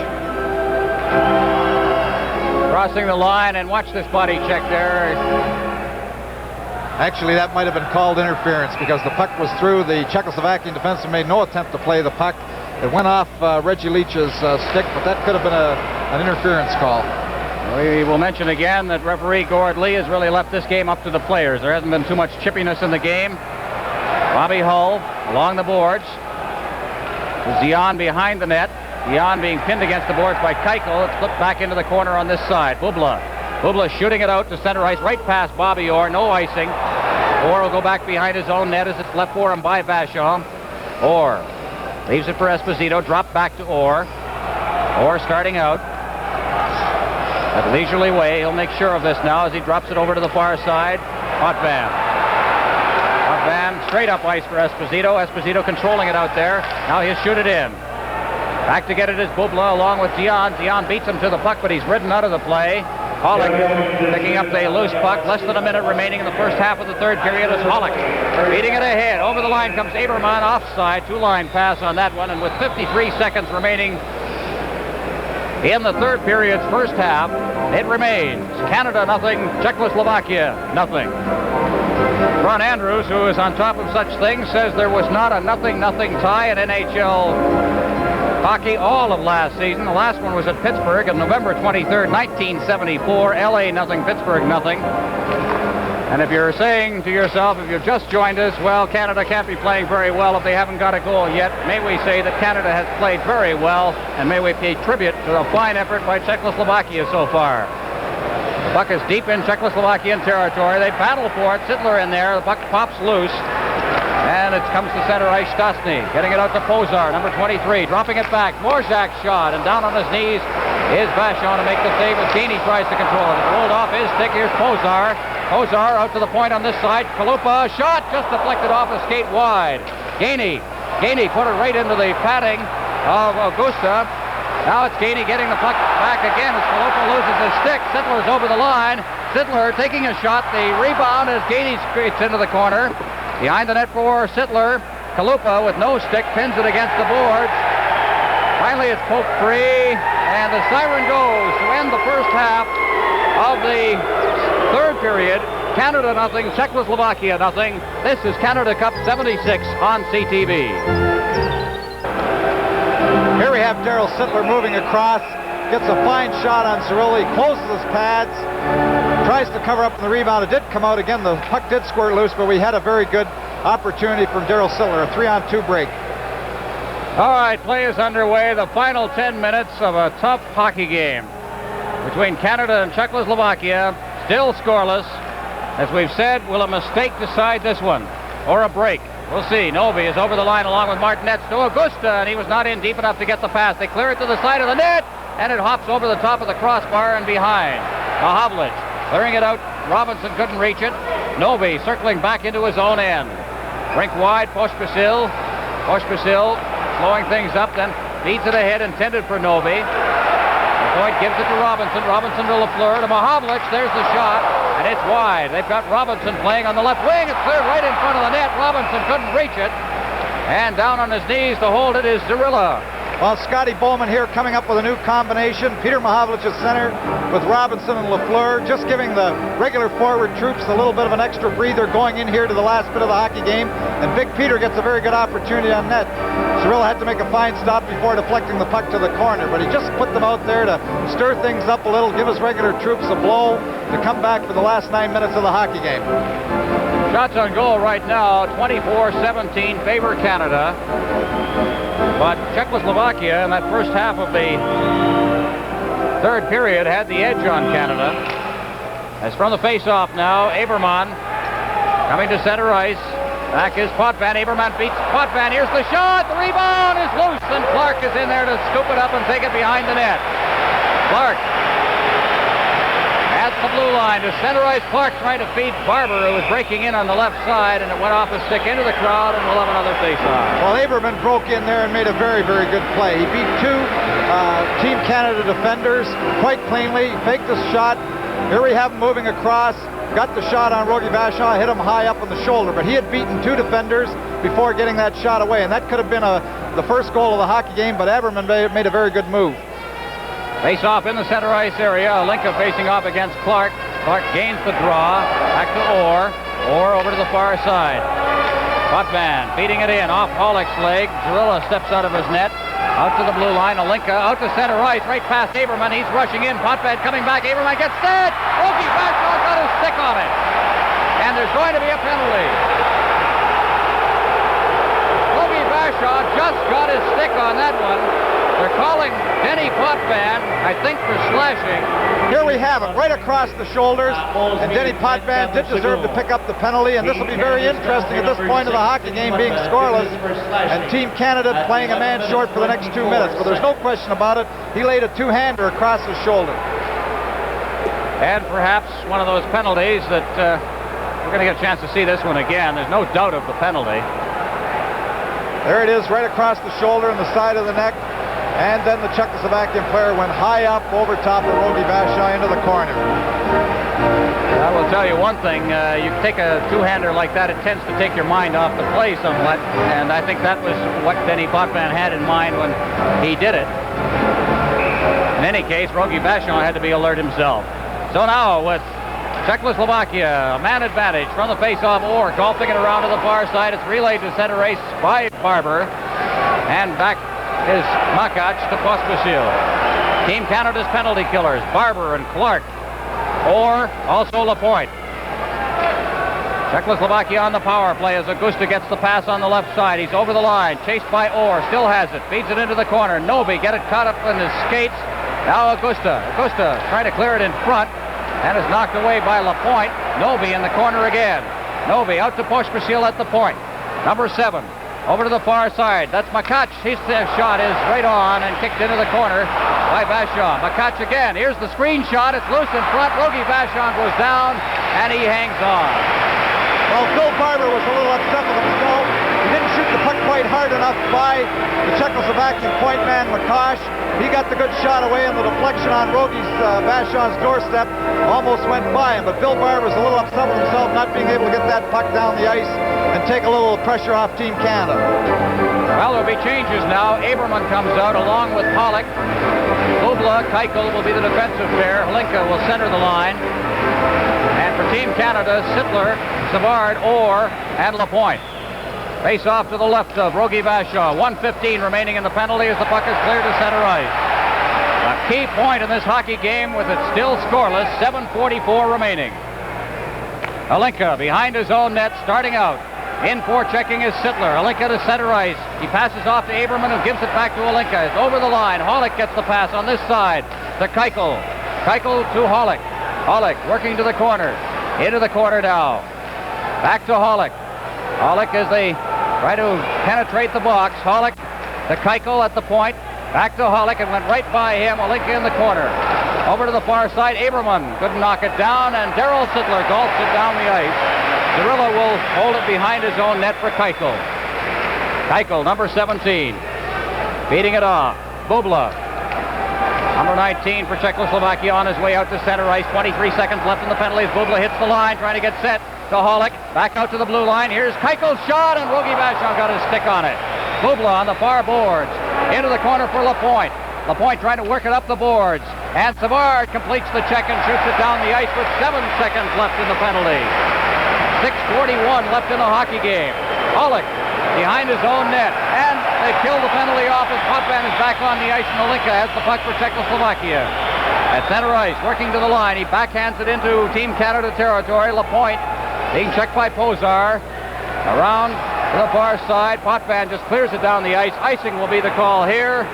Crossing the line, and watch this body check there. Actually, that might have been called interference because the puck was through. The Czechoslovakian defenseman made no attempt to play the puck. It went off Reggie Leach's stick, but that could have been an interference call. We will mention again that referee Gord Lee has really left this game up to the players. There hasn't been too much chippiness in the game. Bobby Hull along the boards. Zion behind the net. Zion being pinned against the boards by Keichel. It's flipped back into the corner on this side. Bubla shooting it out to center ice, right past Bobby Orr. No icing. Orr will go back behind his own net as it's left for him by Vachon. Orr leaves it for Esposito. Drop back to Orr. Orr starting out. At leisurely way, he'll make sure of this now as he drops it over to the far side. Potvin straight up ice for Esposito. Esposito controlling it out there. Now he'll shoot it in. Back to get it is Bubla along with Zion. Zion beats him to the puck, but he's ridden out of the play. Hollick picking up the loose puck. Less than a minute remaining in the first half of the third period as Hollick beating it ahead. Over the line comes Aberman offside. Two-line pass on that one, and with 53 seconds remaining in the third period's first half, it remains Canada nothing, Czechoslovakia nothing. Ron Andrews, who is on top of such things, says there was not a 0-0 tie in NHL hockey all of last season. The last one was at Pittsburgh on November 23rd, 1974. LA nothing, Pittsburgh nothing. And if you're saying to yourself, if you've just joined us, well, Canada can't be playing very well if they haven't got a goal yet, may we say that Canada has played very well, and may we pay tribute to the fine effort by Czechoslovakia so far. The puck is deep in Czechoslovakian territory. They battle for it. Sittler in there. The puck pops loose. And it comes to center ice. Stastny getting it out to Pozar, number 23, dropping it back. Morzak's shot, and down on his knees is Vachon to make the save as Gainey tries to control it. It's rolled off his stick. Here's Pozar. Pozar out to the point on this side. Kalupa, shot just deflected off a skate wide. Gainey put it right into the padding of Augusta. Now it's Gainey getting the puck back again as Kalupa loses his stick. Sittler's over the line. Sittler taking a shot. The rebound as Gainey skates into the corner. Behind the net for Sittler. Kalupa with no stick pins it against the boards. Finally it's poked free, and the siren goes to end the first half of the third period. Canada nothing, Czechoslovakia nothing. This is Canada Cup 76 on CTV. Here we have Daryl Sittler moving across. Gets a fine shot on Cirilli. Closes his pads. Tries to cover up the rebound. It did come out again. The puck did squirt loose, but we had a very good opportunity from Daryl Sittler. A 3-on-2 break. All right, play is underway. The final 10 minutes of a tough hockey game between Canada and Czechoslovakia. Still scoreless. As we've said, will a mistake decide this one? Or a break? We'll see. Novi is over the line along with Martinez to Augusta, and he was not in deep enough to get the pass. They clear it to the side of the net, and it hops over the top of the crossbar and behind. Mahavlich clearing it out. Robinson couldn't reach it. Novi circling back into his own end. Rink wide, Pospisil slowing things up, then feeds it ahead, intended for Novi. Point gives it to Robinson. Robinson to Lafleur, to Mahavlich. There's the shot, and it's wide. They've got Robinson playing on the left wing. It's cleared right in front of the net. Robinson couldn't reach it. And down on his knees to hold it is Zarilla. Well, Scotty Bowman here coming up with a new combination. Peter Mahavlich at center with Robinson and Lafleur, just giving the regular forward troops a little bit of an extra breather going in here to the last bit of the hockey game. And Big Peter gets a very good opportunity on net. Zarilla had to make a fine stop before deflecting the puck to the corner, but he just put them out there to stir things up a little, give his regular troops a blow to come back for the last 9 minutes of the hockey game. Shots on goal right now, 24-17 favor Canada. But Czechoslovakia in that first half of the third period had the edge on Canada. As from the face-off now, Aberman coming to center ice. Back is Potvin. Aberman beats Potvin. Here's the shot. The rebound is loose, and Clark is in there to scoop it up and take it behind the net. Clark at the blue line to center ice. Clark trying to feed Barber, who was breaking in on the left side, and it went off a stick into the crowd, and we'll have another face-off. Well, Aberman broke in there and made a very, very good play. He beat two Team Canada defenders quite cleanly, faked the shot. Here we have him moving across, got the shot on Rogie Vachon, hit him high up on the shoulder, but he had beaten two defenders before getting that shot away, and that could have been the first goal of the hockey game, but Aberman made a very good move. Face off in the center ice area. Olinka facing off against Clark. Clark gains the draw. Back to Orr. Orr over to the far side. Potvin feeding it in off Hollick's leg. Zorilla steps out of his net. Out to the blue line. Olinka out to center ice. Right past Aberman. He's rushing in. Potvin coming back. Aberman gets set. Rogie Vachon got his stick on it. And there's going to be a penalty. Rogie Vachon just got his stick on that one. They're calling Denny Potvin, I think, for slashing. Here we have it, right across the shoulders, and Denny Potvin did deserve to pick up the penalty, and this will be very interesting at this point of the hockey game being scoreless, and Team Canada playing a man short for the next 2 minutes. But there's no question about it, he laid a two-hander across his shoulder. And perhaps one of those penalties that we're going to get a chance to see this one again. There's no doubt of the penalty. There it is, right across the shoulder and the side of the neck. And then the Czechoslovakian player went high up over top of Rogie Vachon into the corner. I will tell you one thing. You take a two-hander like that, it tends to take your mind off the play somewhat. And I think that was what Denny Potvin had in mind when he did it. In any case, Rogie Vachon had to be alert himself. So now with Czechoslovakia, a man advantage from the face-off. Orr golfing it around to the far side. It's relayed to center ice by Barber. And back is Makac to Pospisil. Team Canada's penalty killers, Barber and Clark. Orr, also Lapointe. Czechoslovakia on the power play as Augusta gets the pass on the left side. He's over the line, chased by Orr, still has it, feeds it into the corner. Noby get it caught up in his skates. Now Augusta trying to clear it in front and is knocked away by Lapointe. Noby in the corner again. Noby out to Pospisil at the point. Number 7. Over to the far side. That's Makac. His shot is right on and kicked into the corner by Vachon. Makac again. Here's the screen shot. It's loose in front. Rogie Vachon goes down and he hangs on. Well, Phil Barber was a little upset with himself. He didn't shoot the puck quite hard enough by the Czechoslovakian point man Makac. He got the good shot away, and the deflection on Rogie Vachon's doorstep almost went by him. But Bill Barber was a little upset with himself not being able to get that puck down the ice and take a little pressure off Team Canada. Well, there'll be changes now. Aberman comes out along with Pollock. Bubla, Keuchel will be the defensive pair. Hlinka will center the line. And for Team Canada, Sittler, Savard, Orr, and Lapointe. Face off to the left of Rogie Vachon. 1:15 remaining in the penalty as the puck is cleared to center ice. A key point in this hockey game with it still scoreless. 7:44 remaining. Hlinka behind his own net, starting out. In for checking is Sittler. Hlinka to center ice. He passes off to Aberman, who gives it back to Hlinka. It's over the line. Hollick gets the pass on this side to Keuchel. Keuchel to Hollick. Hollick working to the corner. Into the corner now. Back to Hollick. Hollick as they try to penetrate the box. Hollick to Keuchel at the point. Back to Hollick and went right by him. Hlinka in the corner. Over to the far side. Aberman couldn't knock it down, and Darryl Sittler golfs it down the ice. Zorilla will hold it behind his own net for Keuchel. Keuchel, number 17. Beating it off. Bubla. Number 19 for Czechoslovakia on his way out to center ice. 23 seconds left in the penalties. Bubla hits the line, trying to get set to Hollick. Back out to the blue line. Here's Keuchel's shot, and Rogie Vachon got his stick on it. Bubla on the far boards. Into the corner for Lapointe. Lapointe trying to work it up the boards. And Savard completes the check and shoots it down the ice with 7 seconds left in the penalty. 6:41 left in the hockey game. Hollick behind his own net. And they kill the penalty off as Potvin is back on the ice, and Hlinka has the puck for Czechoslovakia. At center ice, working to the line, he backhands it into Team Canada territory. Lapointe being checked by Pozar. Around to the far side. Potvin just clears it down the ice. Icing will be the call here.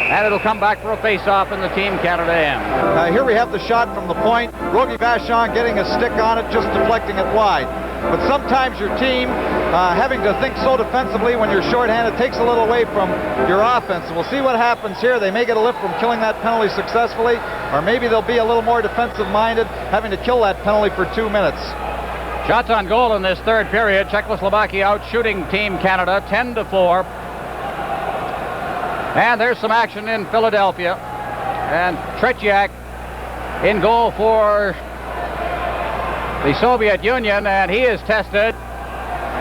And it'll come back for a face-off in the Team Canada end. Here we have the shot from the point. Rogie Vachon getting a stick on it, just deflecting it wide. But sometimes your team having to think so defensively when you're shorthanded takes a little away from your offense. So we'll see what happens here. They may get a lift from killing that penalty successfully, or maybe they'll be a little more defensive-minded, having to kill that penalty for 2 minutes. Shots on goal in this third period. Czechoslovakia out shooting Team Canada 10-4. And there's some action in Philadelphia. And Tretiak in goal for the Soviet Union, and he is tested.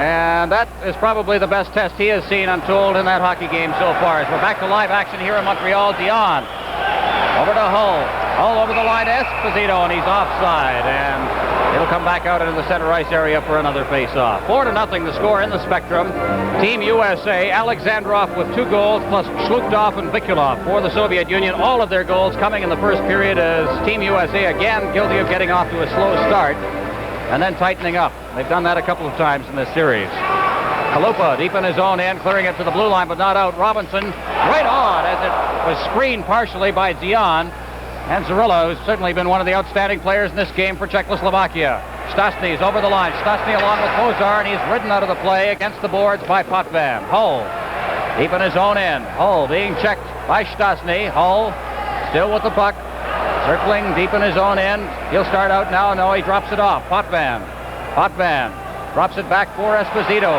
And that is probably the best test he has seen, I'm told, in that hockey game so far. As we're back to live action here in Montreal, Dion over to Hull. Hull over the line, Esposito, and he's offside. And it'll come back out into the center ice area for another face-off. 4-0 the score in the Spectrum. Team USA, Alexandrov with 2 goals, plus Shlukdov and Vikulov for the Soviet Union. All of their goals coming in the first period as Team USA, again, guilty of getting off to a slow start and then tightening up. They've done that a couple of times in this series. Kalupa deep in his own end, clearing it to the blue line, but not out. Robinson right on as it was screened partially by Zion. And Zarilla, who's certainly been one of the outstanding players in this game for Czechoslovakia. Stastny's over the line. Stastny along with Kozar, and he's ridden out of the play against the boards by Potvin. Hull deep in his own end. Hull being checked by Stastny. Hull still with the puck, circling deep in his own end. He'll start out now. No, he drops it off. Potvin drops it back for Esposito.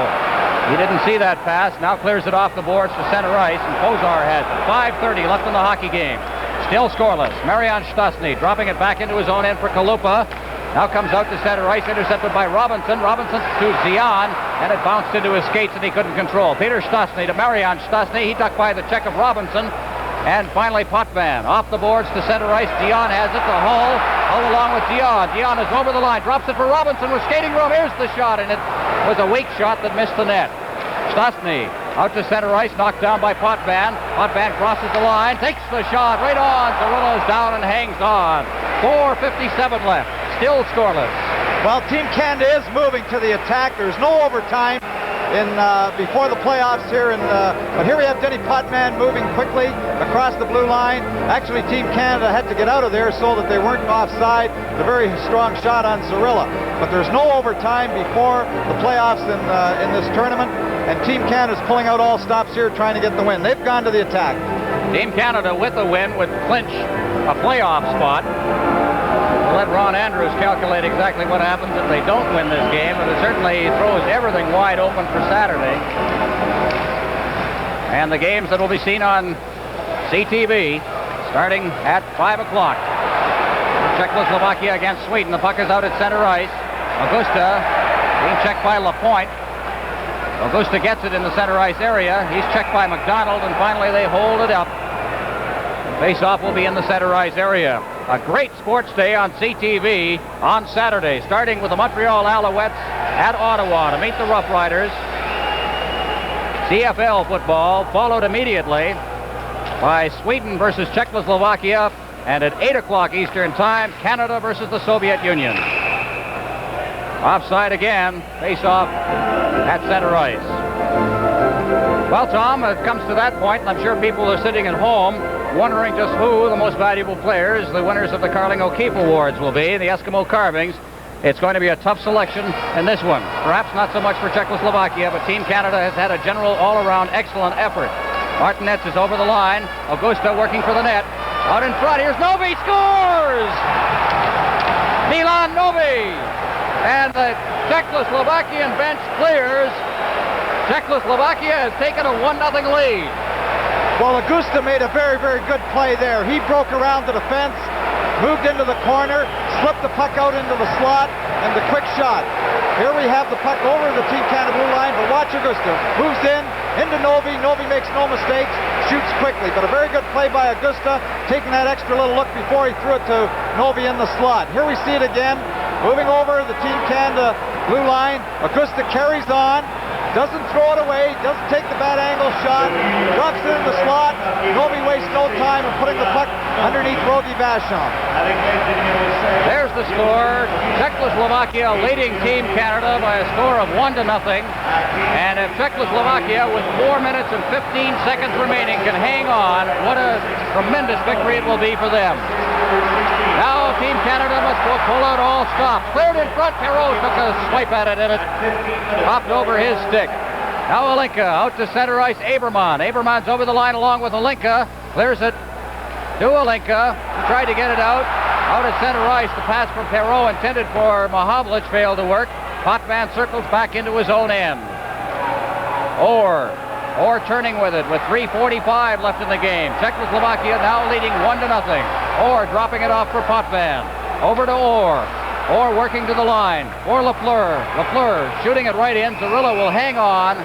He didn't see that pass. Now clears it off the boards to center ice, and Kozar has it. 5:30 left in the hockey game. Still scoreless. Marian Stastny dropping it back into his own end for Kalupa. Now comes out to center ice, intercepted by Robinson. Robinson to Zion, and it bounced into his skates and he couldn't control. Peter Stastny to Marian Stastny. He ducked by the check of Robinson. And finally Potvin off the boards to center ice. Dion has it to Hull. Hull along with Dion. Dion is over the line. Drops it for Robinson with skating room. Here's the shot, and it was a weak shot that missed the net. Stastny out to center ice, knocked down by Potvin. Potvin crosses the line, takes the shot right on. Zarilla is down and hangs on. 4:57 left, still scoreless. Well, Team Canada is moving to the attack. There's no overtime in before the playoffs here, but here we have Denny Potvin moving quickly across the blue line. Actually, Team Canada had to get out of there so that they weren't offside. A very strong shot on Zarilla, but there's no overtime before the playoffs in this tournament. And Team Canada's pulling out all stops here, trying to get the win. They've gone to the attack. Team Canada with the win would clinch a playoff spot. We'll let Ron Andrews calculate exactly what happens if they don't win this game, but it certainly throws everything wide open for Saturday. And the games that will be seen on CTV starting at 5 o'clock. Czechoslovakia against Sweden. The puck is out at center ice. Augusta being checked by Lapointe. Augusta gets it in the center ice area. He's checked by McDonald, and finally they hold it up. Face-off will be in the center ice area. A great sports day on CTV on Saturday, starting with the Montreal Alouettes at Ottawa to meet the Rough Riders. CFL football followed immediately by Sweden versus Czechoslovakia, and at 8 o'clock Eastern Time, Canada versus the Soviet Union. Offside again, face-off at center ice. Well, Tom, it comes to that point, and I'm sure people are sitting at home wondering just who the most valuable players, the winners of the Carling O'Keefe Awards, will be, the Eskimo Carvings. It's going to be a tough selection in this one. Perhaps not so much for Czechoslovakia, but Team Canada has had a general all-around excellent effort. Martinez is over the line. Augusta working for the net. Out in front, here's Novi, scores! Milan Novi! And the Czechoslovakian bench clears. Czechoslovakia has taken a 1-0 lead. Well, Augusta made a very, very good play there. He broke around the defense, moved into the corner, slipped the puck out into the slot, and the quick shot. Here we have the puck over the Team Canada blue line, but watch Augusta. Moves in, into Novi. Novi makes no mistakes, shoots quickly. But a very good play by Augusta, taking that extra little look before he threw it to Novi in the slot. Here we see it again. Moving over the Team Canada blue line. Augusta carries on. Doesn't throw it away, doesn't take the bad angle shot, drops it in the slot. Novi wastes no time in putting the puck underneath Rogi Vachon. There's the score. Czechoslovakia leading Team Canada by a score of 1-0. And if Czechoslovakia, with 4 minutes and 15 seconds remaining, can hang on, what a tremendous victory it will be for them. Now Team Canada must to a pull-out, all stopped. Cleared in front. Perreault took a swipe at it, and it popped over his stick. Now Alinka out to center ice. Aberman's over the line along with Alinka. Clears it to Alinka. He tried to get it out. Out at center ice. The pass from Perreault intended for Mahovlich failed to work. Potvin circles back into his own end. Orr turning with it with 3:45 left in the game. Czechoslovakia now leading 1-0. Orr dropping it off for Potvin. Over to Orr. Orr working to the line for Lafleur. Lafleur shooting it right in. Zarilla will hang on.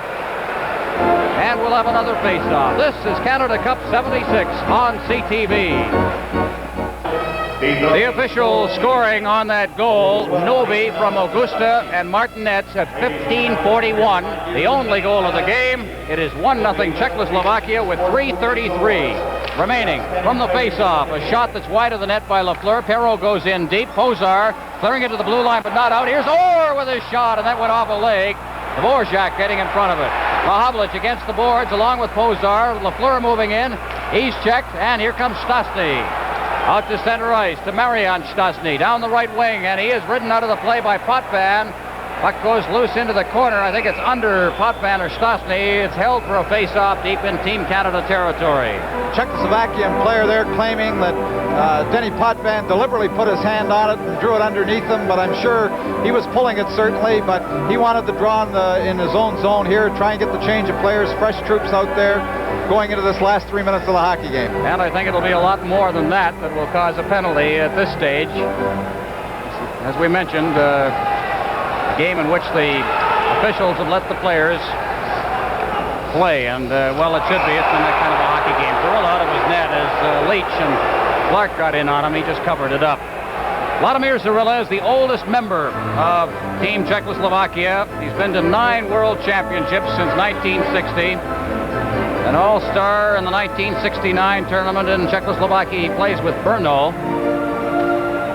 And we'll have another face-off. This is Canada Cup 76 on CTV. The official scoring on that goal, Novi from Augusta and Martinez at 15:41. The only goal of the game. It is 1-0 Czechoslovakia with 3:33 remaining from the face-off. A shot that's wide of the net by Lafleur. Perreault goes in deep. Pozar clearing it to the blue line, but not out. Here's Orr with his shot, and that went off a leg. Dvorak getting in front of it. Mahovlich against the boards along with Pozar. Lafleur moving in. He's checked, and here comes Stastny. Out to center ice to Marian Stastny down the right wing, and he is ridden out of the play by Potvin. Puck goes loose into the corner. I think it's under Potvin or Stastny. It's held for a face-off deep in Team Canada territory. Czechoslovakian player there claiming that Denny Potvin deliberately put his hand on it and drew it underneath him, but I'm sure he was pulling it certainly, but he wanted to draw in his own zone here, try and get the change of players, fresh troops out there going into this last 3 minutes of the hockey game. And I think it'll be a lot more than that will cause a penalty at this stage. As we mentioned, game in which the officials have let the players play, and well, it should be. It's been that kind of a hockey game. Zarilla out of his net as Leach and Clark got in on him. He just covered it up. Vladimir Zarilla is the oldest member of Team Czechoslovakia. He's been to 9 World Championships since 1960. An all-star in the 1969 tournament in Czechoslovakia. He plays with Brno.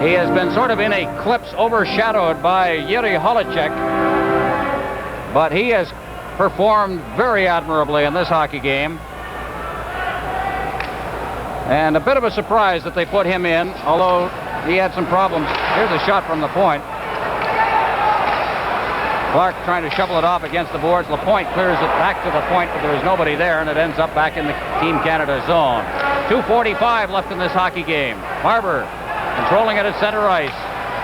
He has been sort of in a eclipse, overshadowed by Yuri Holicek, but he has performed very admirably in this hockey game. And a bit of a surprise that they put him in, although he had some problems. Here's a shot from the point. Clark trying to shovel it off against the boards. Lapointe clears it back to the point, but there is nobody there, and it ends up back in the Team Canada zone. 2:45 left in this hockey game. Barber controlling it at center ice.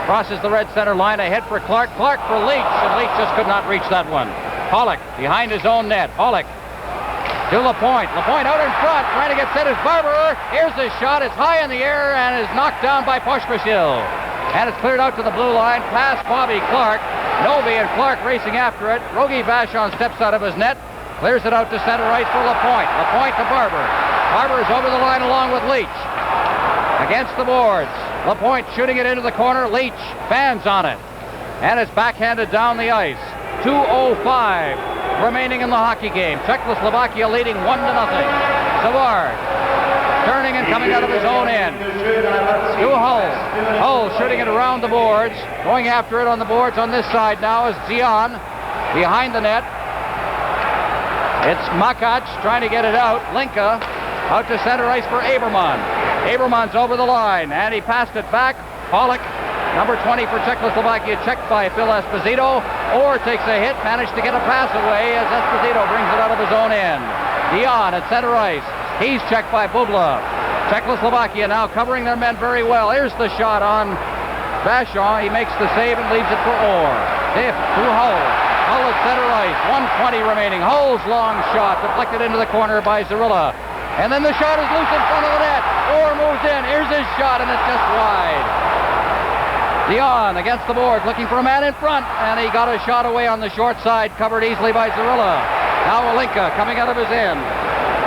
Crosses the red center line ahead for Clark. Clark for Leach, and Leach just could not reach that one. Pollock behind his own net. Pollock to Lapointe. Lapointe out in front, trying to get set as Barber. Here's the shot. It's high in the air and is knocked down by Pospisil. And it's cleared out to the blue line, past Bobby Clark. Novi and Clark racing after it. Rogie Vachon steps out of his net, clears it out to center ice for Lapointe. Lapointe to Barber. Barber is over the line along with Leach. Against the boards. Lapointe shooting it into the corner. Leach fans on it. And it's backhanded down the ice. 2:05 remaining in the hockey game. Czechoslovakia leading 1-0. Savard turning and coming out of his own end. To Hull. Hull shooting it around the boards. Going after it on the boards on this side now is Zion behind the net. It's Makac trying to get it out. Linka out to center ice for Aberman. Aberman's over the line, and he passed it back. Pollock, number 20 for Czechoslovakia, checked by Phil Esposito. Orr takes a hit, managed to get a pass away as Esposito brings it out of his own end. Dion at center ice. He's checked by Bubla. Czechoslovakia now covering their men very well. Here's the shot on Vachon. He makes the save and leaves it for Orr. Diff to Hull. Hull at center ice. 1:20 remaining. Hull's long shot deflected into the corner by Zarilla. And then the shot is loose in front of the net. Orr moves in. Here's his shot, and it's just wide. Dion against the boards, looking for a man in front, and he got a shot away on the short side, covered easily by Zarilla. Now Alinka coming out of his end.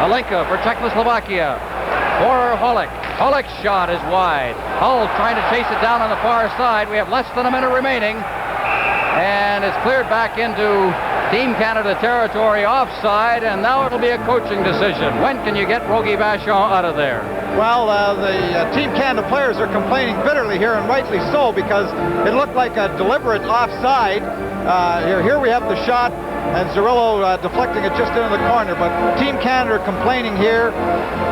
Alinka for Czechoslovakia. For Hollick. Hollick's shot is wide. Hull trying to chase it down on the far side. We have less than a minute remaining. And it's cleared back into Team Canada territory offside, and now it'll be a coaching decision. When can you get Rogie Vachon out of there? Well, the Team Canada players are complaining bitterly here, and rightly so, because it looked like a deliberate offside. Here we have the shot. and Zerillo deflecting it just into the corner. But Team Canada complaining here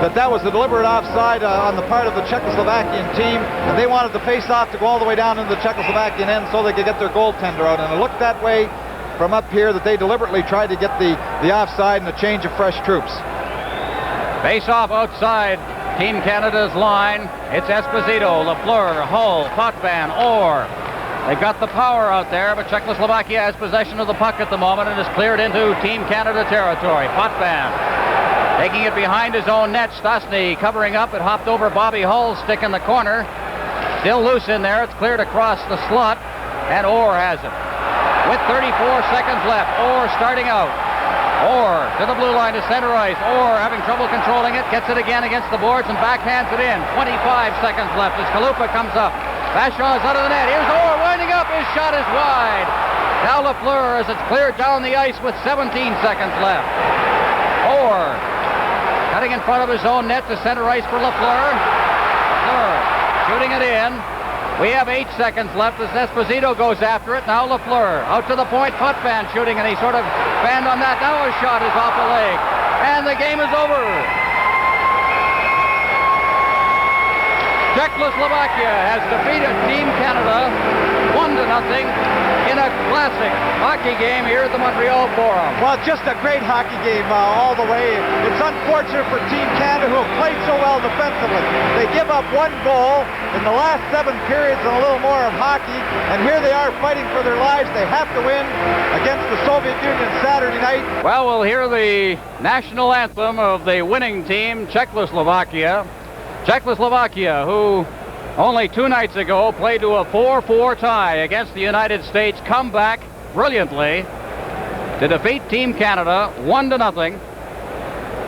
that was a deliberate offside on the part of the Czechoslovakian team, and they wanted the face-off to go all the way down into the Czechoslovakian end so they could get their goaltender out. And it looked that way from up here, that they deliberately tried to get the offside and a change of fresh troops. Face-off outside Team Canada's line. It's Esposito, Lafleur, Hull, Potvin, Orr. They've got the power out there, but Czechoslovakia has possession of the puck at the moment and is cleared into Team Canada territory. Potvin taking it behind his own net. Stastny covering up. It hopped over Bobby Hull's stick in the corner. Still loose in there. It's cleared across the slot, and Orr has it. With 34 seconds left, Orr starting out. Orr to the blue line to center ice. Orr having trouble controlling it, gets it again against the boards and backhands it in. 25 seconds left as Kalupa comes up. Vachon's out of the net. Here's Orr winding up. His shot is wide. Now Lafleur as it's cleared down the ice with 17 seconds left. Orr cutting in front of his own net to center ice for Lafleur. Lafleur shooting it in. We have 8 seconds left as Esposito goes after it. Now Lafleur out to the point. Potvin shooting, and he sort of fanned on that. Now his shot is off the leg, and the game is over. Czechoslovakia has defeated Team Canada 1-0 in a classic hockey game here at the Montreal Forum. Well, just a great hockey game all the way. It's unfortunate for Team Canada, who have played so well defensively. They give up 1 goal in the last 7 periods and a little more of hockey, and here they are fighting for their lives. They have to win against the Soviet Union Saturday night. Well, we'll hear the national anthem of the winning team, Czechoslovakia. Czechoslovakia, who only 2 nights ago played to a 4-4 tie against the United States, come back brilliantly to defeat Team Canada 1-0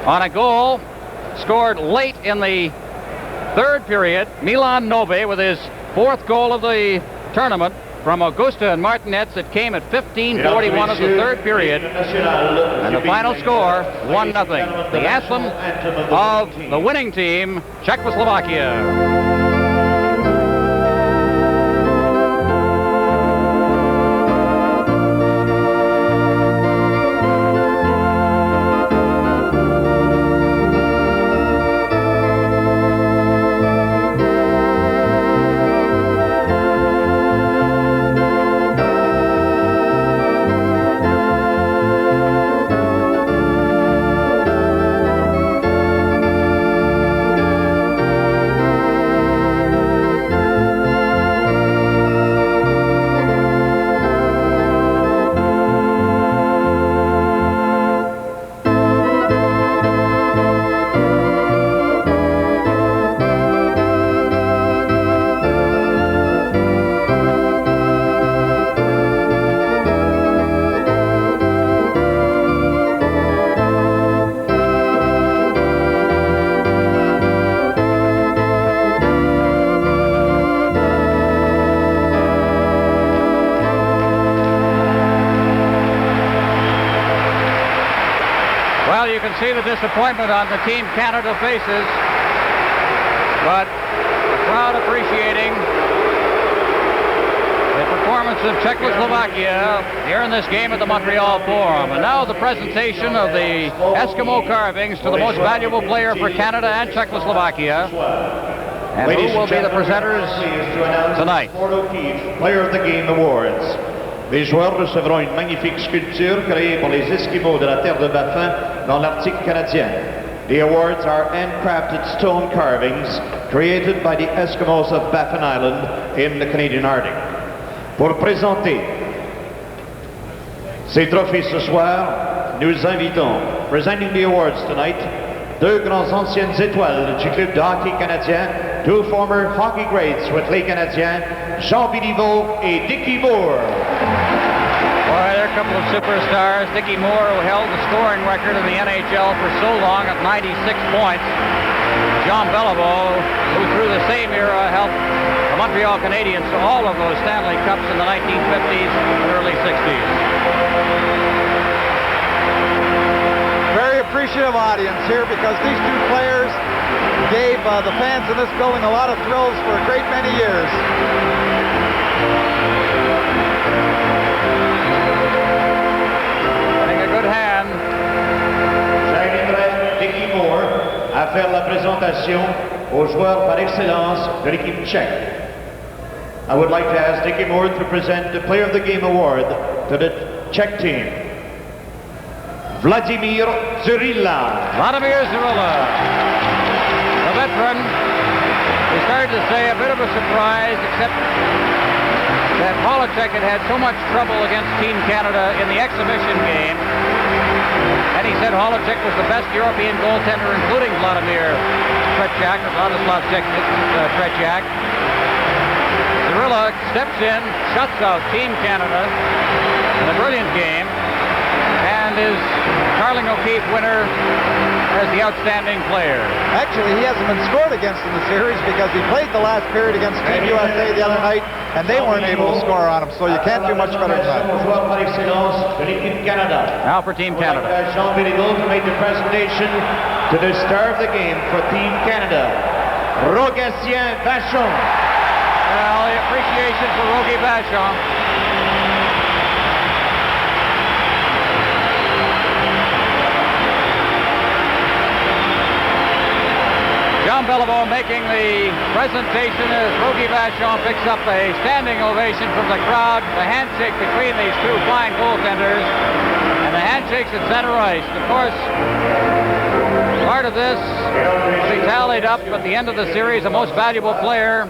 on a goal scored late in the 3rd period. Milan Nove with his 4th goal of the tournament from Augusta and Martinez. It came at 15:41 of the 3rd period, and the final score 1-0. The anthem of the winning team, Czechoslovakia. You can see the disappointment on the Team Canada faces, but the crowd appreciating the performance of Czechoslovakia here in this game at the Montreal Forum. And now the presentation of the Eskimo carvings to the most valuable player for Canada and Czechoslovakia. And who will be the presenters tonight? Player of the Game Awards. Les joueurs recevront une magnifique sculpture créée pour les Esquimaux de la terre de Baffin dans l'Arctique canadien. The awards are handcrafted stone carvings created by the Eskimos of Baffin Island in the Canadian Arctic. Pour présenter ces trophées ce soir, nous invitons, presenting the awards tonight, 2 grands anciennes étoiles du club de hockey canadien, 2 former hockey greats with les Canadiens, Jean Béliveau et Dickie Moore. Boy, there are a couple of superstars. Dickie Moore, who held the scoring record in the NHL for so long at 96 points. Jean Béliveau, who through the same era helped the Montreal Canadiens to all of those Stanley Cups in the 1950s and early 60s. Very appreciative audience here, because these 2 players gave the fans in this building a lot of thrills for a great many years. présentation aux joueurs par excellence de l'équipe tchèque. I would like to ask Dickie Moore to present the Player of the Game award to the Czech team. Vladimir Zurilla. Vladimir Zurilla, the veteran. We started to say a bit of a surprise, except that Polacek had so much trouble against Team Canada in the exhibition game. And he said Polacek was the best European goaltender, including Vladimir Tretiak, or Vladislav Tretiak. Zurilla steps in, shuts out Team Canada in a brilliant game, and is Carling O'Keefe winner as the outstanding player. Actually, he hasn't been scored against in the series because he played the last period against Team USA the other night, and they weren't able to score on him, so you can't do much better than that. Now for Team Canada. Jean Béliveau to make the presentation to the star of the game for Team Canada, Rogatien Vachon. Well, the appreciation for Rogie Vachon. Jean Béliveau making the presentation as Rogie Vachon picks up a standing ovation from the crowd. The handshake between these two fine goaltenders, and the handshakes at center ice. Of course, part of this will be tallied up at the end of the series. The most valuable player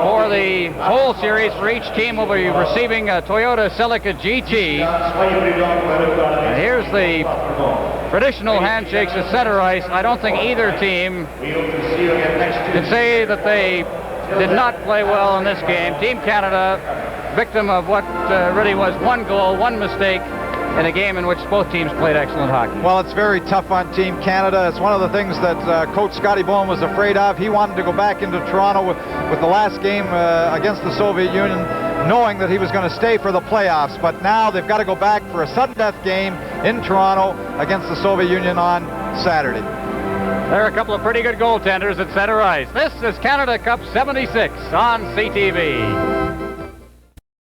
for the whole series for each team will be receiving a Toyota Celica GT. And here's the traditional handshakes at center ice. I don't think either team can say that they did not play well in this game. Team Canada, victim of what really was one goal, one mistake in a game in which both teams played excellent hockey. Well, it's very tough on Team Canada. It's one of the things that Coach Scotty Bowen was afraid of. He wanted to go back into Toronto with the last game against the Soviet Union, knowing that he was going to stay for the playoffs. But now they've got to go back for a sudden death game in Toronto against the Soviet Union on Saturday. There are a couple of pretty good goaltenders at center ice. This is Canada Cup 76 on CTV.